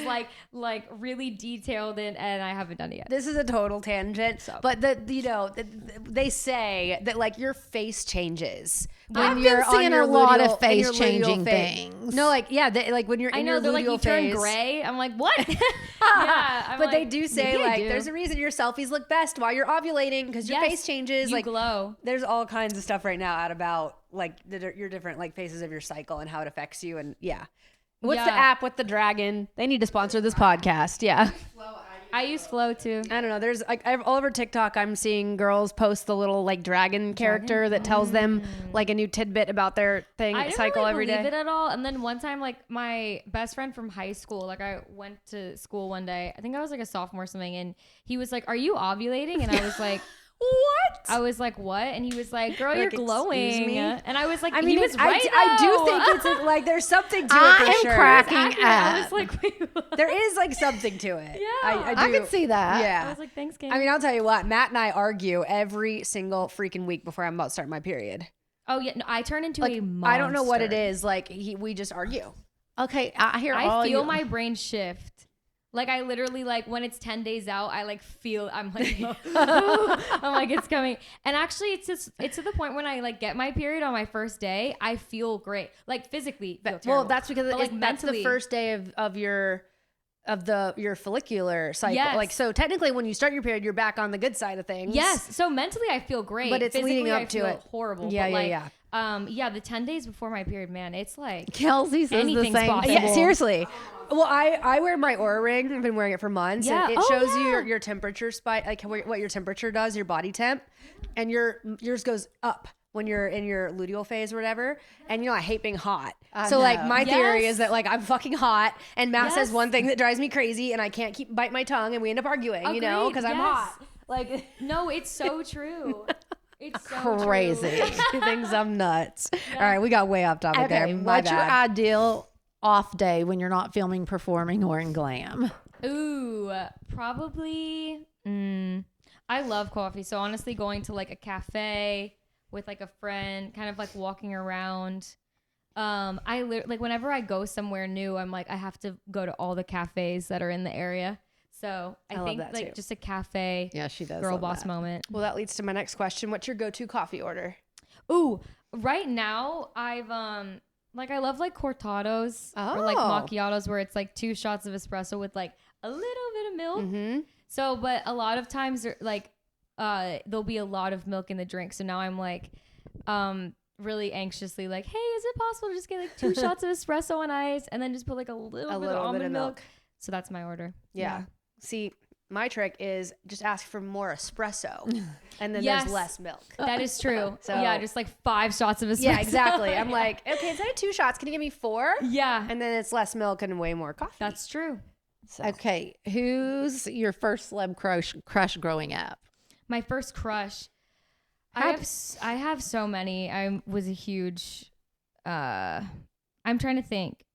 like really detailed and I haven't done it yet. This is a total tangent, but they say that like your face changes when I've you're been on seeing your a lot of luteal- in your face-changing luteal phase. things. No, like yeah, like when you're I in know your they're like luteal you turn phase. gray. I'm like, what? Yeah, I'm But they like, do say maybe I like do. there's a reason your selfies look best while you're ovulating because your Yes, face changes. you Like glow. there's all kinds of stuff right now out about like your different like phases of your cycle and how it affects you and yeah. What's the Yeah. app with the dragon? They need to sponsor this podcast. Yeah. I use Flow too. I don't know. There's like all over TikTok, I'm seeing girls post the little like dragon character that tells them like a new tidbit about their thing I didn't cycle really every believe day. it at all. And then one time, like my best friend from high school, like I went to school one day. I think I was like a sophomore or something, and he was like, "Are you ovulating?" And I was like, What? I was like, "What?" And he was like, "Girl, Like, you're excuse glowing." me? And I was like, I mean, "He was I right." do though. think it's like there's something to it I for am sure. cracking Accurate. I up. was like, "Wait, what?" There is like something to it. Yeah. I I do. can see that. Yeah. I was like, "Thanks, Kim." I mean, I'll tell you what, Matt and I argue every single freaking week before I'm about to start my period. oh yeah, no, I turn into Like, a monster. I don't know what it is. Like, we just argue. Okay, I hear all I feel you. my brain shift. Like I literally like when it's 10 days out, I like feel I'm like I'm like it's coming. And actually it's to the point when I like get my period on my first day, I feel great. Like physically feel Well, terrible. that's because But, like, that's the mentally- first day of your follicular cycle. Yes. Like, so technically when you start your period, you're back on the good side of things. Yes. So mentally I feel great. But it's Physically, leading up I to feel it. horrible. Yeah, but yeah, like, yeah. yeah, the 10 days before my period, man, it's like Kelsey says the Anything's same possible. thing. Yeah, seriously. Well, I wear my Oura ring. I've been wearing it for months. Yeah. And it Oh, shows you yeah. your temperature spike, like what your temperature does, your body temp, and yours goes up when you're in your luteal phase or whatever. And you know, I hate being hot. I So like know. my theory Yes. is that like I'm fucking hot and Matt says Yes. one thing that drives me crazy and I can't bite my tongue and we end up arguing, you know, Agreed. because I'm Yes. hot. Like No, it's so true. It's so Crazy. True. he thinks I'm nuts. All right, we got way off topic there. My What's your bad. ideal off day when you're not filming, performing, or in glam? Ooh, probably. I love coffee. So honestly, going to like a cafe with like a friend, kind of like walking around. Like whenever I go somewhere new, I'm like I have to go to all the cafes that are in the area. So I love think that like too. just a cafe Yeah, she does. girl love boss that. moment. Well, that leads to my next question. What's your go-to coffee order? Ooh, right now I've like I love like cortados or like Oh. macchiatos where it's like 2 shots of espresso with like a little bit of milk. Mm-hmm. So, but a lot of times like there'll be a lot of milk in the drink. So now I'm like really anxiously like, hey, is it possible to just get like 2 shots of espresso on ice and then just put like a little bit of almond milk? So that's my order. Yeah. See, my trick is just ask for more espresso and then Yes. there's less milk. That is true. So- yeah, just like 5 shots of espresso. Yeah, exactly. I'm like, okay, instead of 2 shots, can you give me 4? yeah, And then it's less milk and way more coffee. that's true. So. Okay, who's your first celeb crush growing up? My first crush. How I have so many. I was a huge I'm trying to think.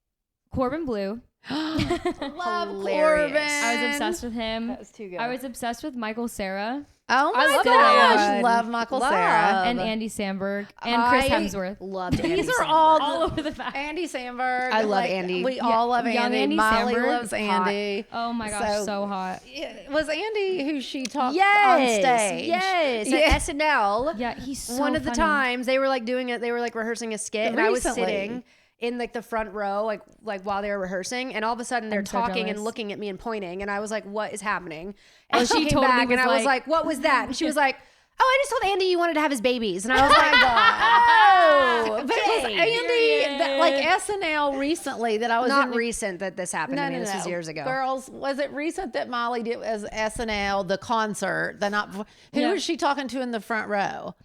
Corbin Blue. Love Hilarious. Corbin. I was obsessed with him. That was too good. I was obsessed with Michael Cera Oh I my love gosh, that. love Michael Love. Cera. and Andy Samberg and Chris Hemsworth. Loved These Andy are Samberg. all Over the back. Andy Samberg. I love Andy. We all love young Andy. Andy Molly Samberg. loves Andy. Oh my gosh, so hot. Was Andy who she talked Yes, on stage? yes. Yeah. At SNL. Yeah, he's so One of the funny. times they were like doing it, they were like rehearsing a skit, and I was Recently. sitting in like the front row, like while they were rehearsing, and all of a sudden they're I'm so talking jealous. and looking at me and pointing, and I was like, "What is happening?" And she She came totally back, was and I was like- like, "What was that?" And she was like, "Oh, I just told Andy you wanted to have his babies," and I was like, "Oh, But was okay." Andy like SNL recently that I was Not in recent that this happened to me. This was years ago. Girls, was it recent that Molly did as SNL the concert the night before? Who Yeah. was she talking to in the front row?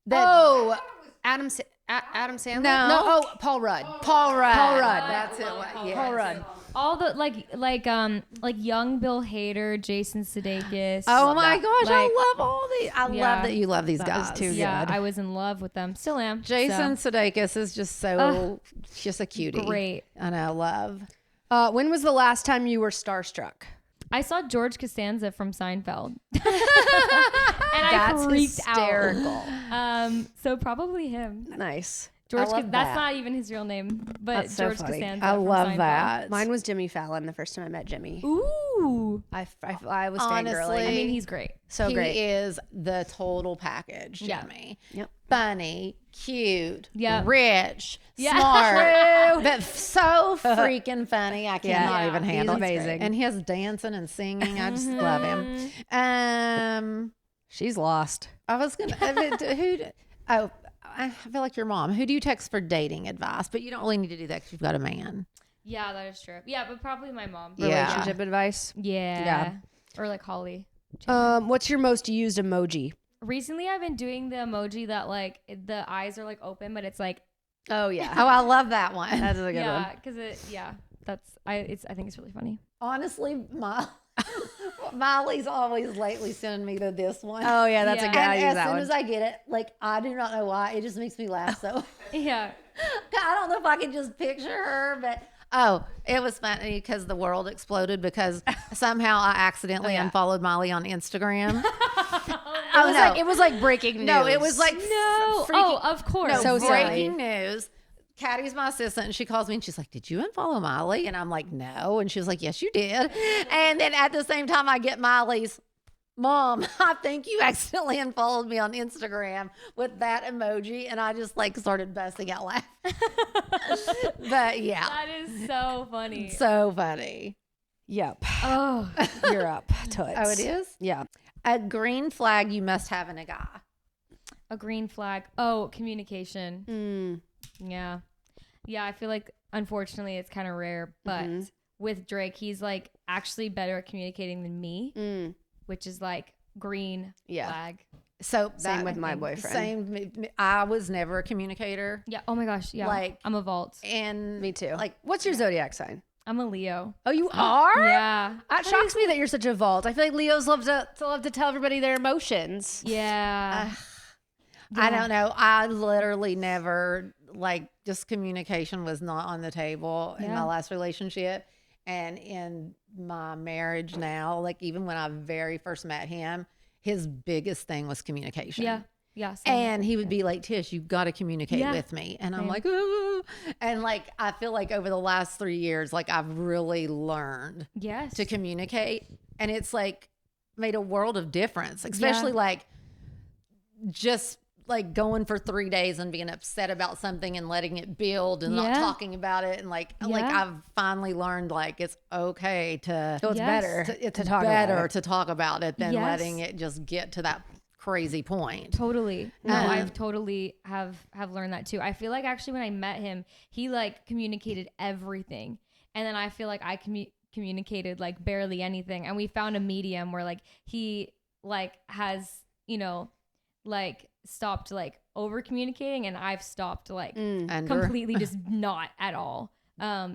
That Oh, Adam Sandler? No. Oh, Paul Rudd. Paul Rudd. Paul Rudd. That's it. Yes. Paul Rudd. All the like young Bill Hader, Jason Sudeikis. Oh my gosh, I Like- love all these. I Yeah. love that you love these That was guys. too yeah, good. I was in love with them. Still am. Jason So, Sudeikis is just so just a cutie. great. And I love. When was the last time you were starstruck? I saw George Costanza from Seinfeld. And I That's freaked hysterical. out. So probably him. Nice. George, love that's that. not even his real name, but That's so George funny. Costanza. I from love Seinfeld. that. Mine was Jimmy Fallon the first time I met Jimmy. Ooh. I was Honestly, fangirling. I mean, he's great. So he great. is the total package, Yeah. Jimmy. Yep. Funny, cute, Yeah. rich, Yeah. smart, but so freaking funny. I cannot Yeah. even He's handle it. amazing. And his dancing and singing, I just love him. She's lost. I was gonna I feel like your mom. Who do you text for dating advice? But you don't really need to do that because you've got a man. Yeah, that is true. Yeah, but probably my mom. Yeah. Relationship advice. Yeah. Or like Holly. What's your most used emoji? Recently, I've been doing the emoji that like the eyes are like open, but it's like Oh yeah. Oh, I love that one. That's a good yeah, one. because I think it's really funny. Honestly, Molly's always lately sending me to this one. Oh yeah, that's Yeah. a good. I And use as that soon one. as I get it, like I do not know why, it just makes me laugh. So Yeah. I don't know if I can just picture her, but it was funny because the world exploded because somehow I accidentally unfollowed Molly on Instagram. It was like breaking news. No, it was like No. freaking, Oh, of course. no, So silly. breaking news. Caddy's my assistant, and she calls me and she's like, "Did you unfollow Molly?" And I'm like, "No," and she was like, "Yes, you did." And then at the same time, I get Molly's, "Mom, I think you accidentally unfollowed me on Instagram with that emoji," and I just like started busting out laughing. But yeah, That is so funny. so funny. Yep. Oh, You're up. Toots. Oh, it is Yeah. a green flag you must have in a guy. a green flag. Oh, communication. Yeah. Yeah, I feel like unfortunately it's kind of rare, but with Drake, he's like actually better at communicating than me, which is like green Yeah. flag. So Same with my boyfriend. Same. I was never a communicator. Yeah. Oh my gosh. Yeah. Like- I'm a vault. And Me too. Like, what's your zodiac sign? I'm a Leo. Oh, you are? Yeah. That shocks me that you're such a vault. I feel like Leos love to tell everybody their emotions. Yeah. I don't know. I literally never, like, just communication was not on the table in my last relationship. And in my marriage now, like, even when I very first met him, his biggest thing was communication. Yeah. Yeah. Same. And he would be like, Tish, you've got to communicate Yeah. with me. And I'm Same. like, oh. And like, I feel like over the last 3 years, like I've really learned Yes. to communicate. And it's like made a world of difference, especially like just like going for 3 days and being upset about something and letting it build and not talking about it. And like I've finally learned like it's okay to, So it's Yes. better it's to talk better about it. to talk about it than Yes. letting it just get to that crazy point. Totally. No, I've totally have learned that too. I feel like actually when I met him, he like communicated everything. And then I feel like I communicated like barely anything. And we found a medium where like he like has, you know, like stopped like over communicating and I've stopped like completely just not at all.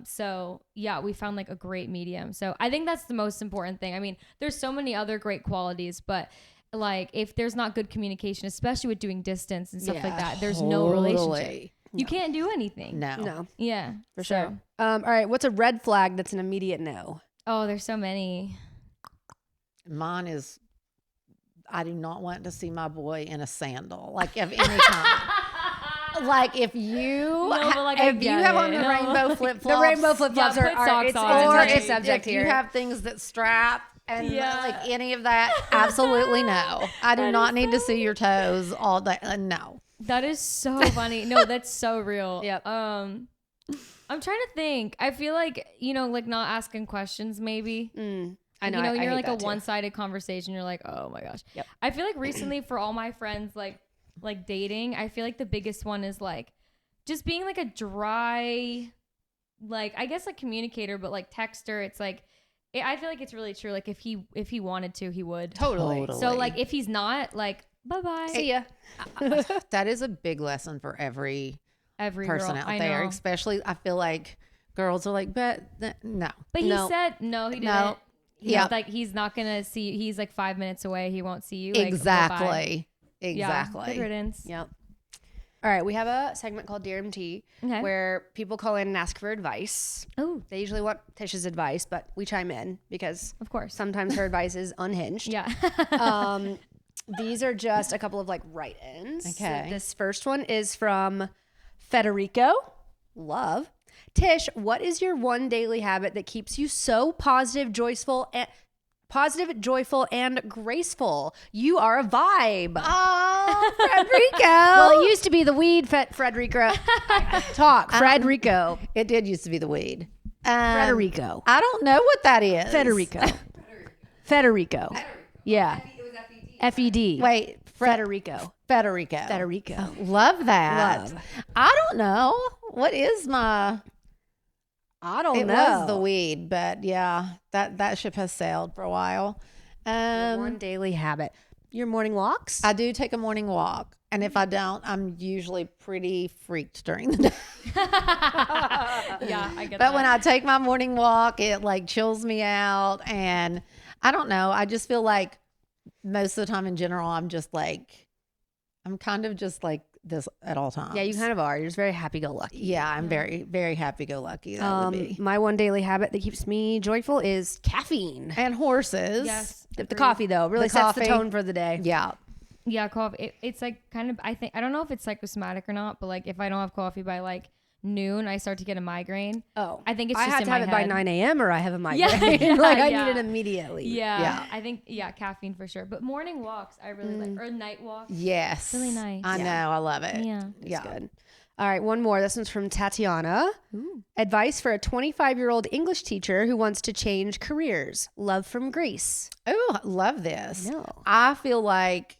So yeah, we found like a great medium. So I think that's the most important thing. I mean, there's so many other great qualities, but like if there's not good communication, especially with doing distance and stuff like that, there's no relationship. You can't do anything. No. Yeah, For sure. All right. What's a red flag that's an immediate no? Oh, there's so many. Mine is I do not want to see my boy in a sandal, like of any kind. Like if you but, like, I if you get have it. on the No. rainbow flip flops, The rainbow flip flops Yeah, are, put are socks it's on. or It's it's okay. subject if here. you have things that strap and Yeah. like any of that, absolutely no. I do not need to see your toes all day. No. That is so funny. No, that's so real. Yep. I'm trying to think. I feel like, you know, like not asking questions maybe. I know. You know, I you're hate like a that too. one-sided conversation. You're like, oh my gosh. Yep. I feel like recently for all my friends, like dating, I feel like the biggest one is like just being like a dry, like I guess like communicator, but like texter. It's like I feel like it's really true. Like if he wanted to, he would. Totally. So like if he's not, like bye bye. See ya. That is a big lesson for every Every person girl, out I there. know. Especially I feel like girls are like, but no. But he No. said no. He didn't. No. He's Yeah. like he's not gonna see you. He's like 5 minutes away. He won't see you. Like, bye-bye. Exactly. Yeah, Exactly. good riddance. Yep. All right. We have a segment called Dear MT Okay. where people call in and ask for advice. Oh, They usually want Tish's advice, but we chime in because of course. sometimes her advice is unhinged. Yeah. These are just a couple of like write-ins. Okay. So this first one is from Federico. Love. Tish, what is your one daily habit that keeps you so positive, joyful, and graceful? You are a vibe. Oh, Frederico. Well, it used to be the weed, Frederico. Talk, Frederico. It did used to be the weed. Federico. I don't know what that is. Federico. Federico. Yeah. F-E-D. Wait, Federico. Federico. Federico. Love that. Love. I don't know. What is my... I don't It know. was the weed, but yeah, that ship has sailed for a while. One daily habit. Your morning walks? I do take a morning walk. And if I don't, I'm usually pretty freaked during the day. Yeah, I get But that. when I take my morning walk, it like chills me out. And I don't know. I just feel like most of the time in general, I'm kind of just like this at all times. Yeah, you kind of are. You're just very happy-go-lucky. Yeah, I'm very, very happy-go-lucky. That would be. My one daily habit that keeps me joyful is caffeine. And horses. Yes. The coffee, though, really The sets the coffee. tone for the day. Yeah. Yeah, coffee. It's like kind of, I don't know if it's psychosomatic or not, but like if I don't have coffee by like noon, I start to get a migraine. Oh. I think it's I just have in to my have it by head. 9 a.m. or I have a migraine. Yeah, like, I yeah. need it immediately. Yeah, I think, caffeine for sure. But morning walks, I really like, or night walks. Yes. Really nice. I know. I love it. Yeah. Yeah. Good. All right, one more. This one's from Tatiana. Advice for a 25-year-old English teacher who wants to change careers. Love from Greece. Oh, love this. I know. I feel like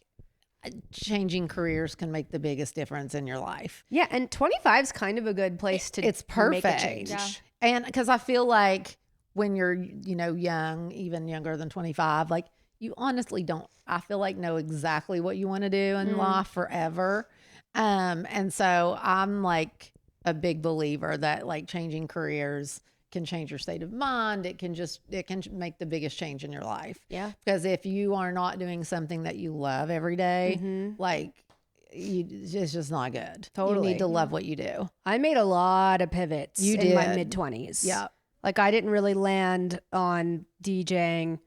changing careers can make the biggest difference in your life. Yeah, and 25 is kind of a good place to It's perfect. make a change. Yeah. And because I feel like when you're, young, even younger than 25, like you honestly don't, I feel like, know exactly what you want to do in life forever. And so I'm like a big believer that like changing careers can change your state of mind. It can make the biggest change in your life. Yeah. Because if you are not doing something that you love every day, like it's just not good. Totally. You need to love what you do. I made a lot of pivots You in my did. mid-20s. Yeah. Like I didn't really land on DJing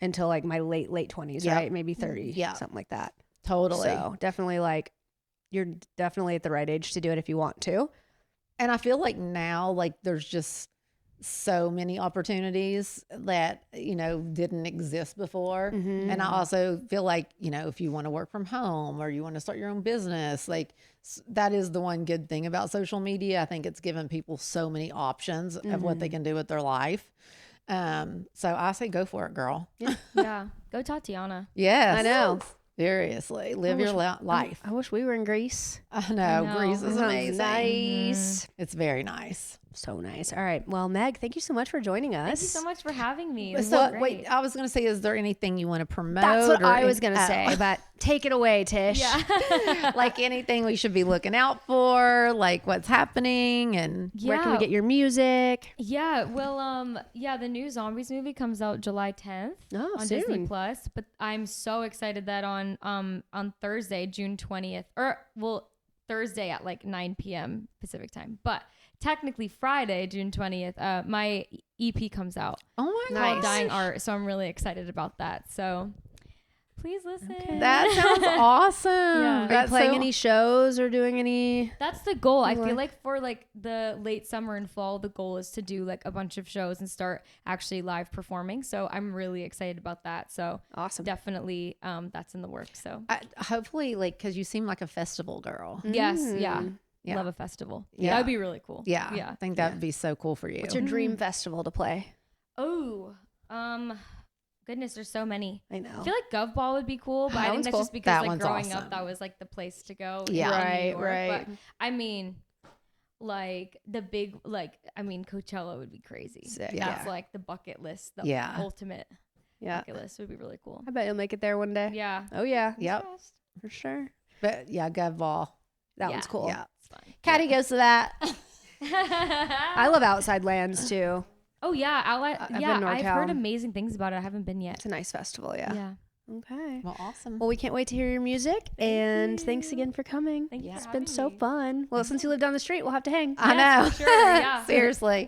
until like my late 20s, Yep. right? Maybe 30, Yeah. something like that. Totally. So definitely like you're definitely at the right age to do it if you want to. And I feel like now, like there's just so many opportunities that, you know, didn't exist before. And I also feel like, you know, if you want to work from home or you want to start your own business, like that is the one good thing about social media. I think it's given people so many options of what they can do with their life. So I say go for it, girl. Yeah. Go Tatiana. Yes. I know. Seriously. Live your life. I wish we were in Greece. I know. Greece is Sounds amazing. nice. It's very nice. So nice. All right. Well, Meg, thank you so much for joining us. Thank you so much for having me. This So was great. wait, I was going to say, is there anything you want to promote? That's what or I was going to say, oh. but take it away, Tish. Yeah. Like anything we should be looking out for, like what's happening and Where can we get your music? Yeah, well, the new Zombies movie comes out July 10th Oh, on soon. Disney Plus. But I'm so excited that on Thursday, June 20th, Thursday at like 9 p.m. Pacific time, but technically Friday, June 20th, my EP comes out. oh my Called gosh. Dying Art. So I'm really excited about that. So please listen. That sounds awesome. Yeah. Are you That's playing so- any shows or doing any? That's the goal. I Or- feel like for like the late summer and fall, the goal is to do like a bunch of shows and start actually live performing. So I'm really excited about that. So Awesome. definitely that's in the works. So hopefully, like, because you seem like a festival girl. yes, yeah. Yeah. Love a festival. Yeah. That would be really cool. Yeah. Yeah. I think that would be so cool for you. What's your dream festival to play? Oh, goodness, there's so many. I know. I feel like Gov Ball would be cool, but That I think one's that's cool. just because That like one's growing awesome. up, that was like the place to go. Yeah. in New Right, York. right. But I mean, like the big, Coachella would be crazy. Sick. Yeah. That's like the bucket list, the Yeah. ultimate Yeah. bucket list would be really cool. I bet you'll make it there one day. Yeah. Oh yeah. Yep. For sure. But yeah, Gov Ball. That Yeah. one's cool. Yeah. It's fun. Caddy goes to that. I love Outside Lands too. Oh yeah, I've been I've heard NorCal. amazing things about it. I haven't been yet. It's a nice festival. Yeah. Yeah. Okay. Well, awesome. Well, we can't wait to hear your music. And thanks again for coming. Thank you. It's for been having so me. fun. Well, since you live down the street, we'll have to hang. I Yes, know. for sure, yeah. Seriously.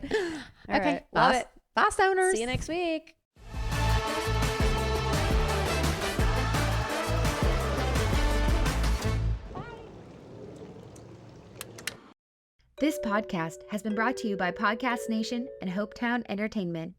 All Okay. right. Love it. Bye, stoners. See you next week. This podcast has been brought to you by Podcast Nation and Hopetown Entertainment.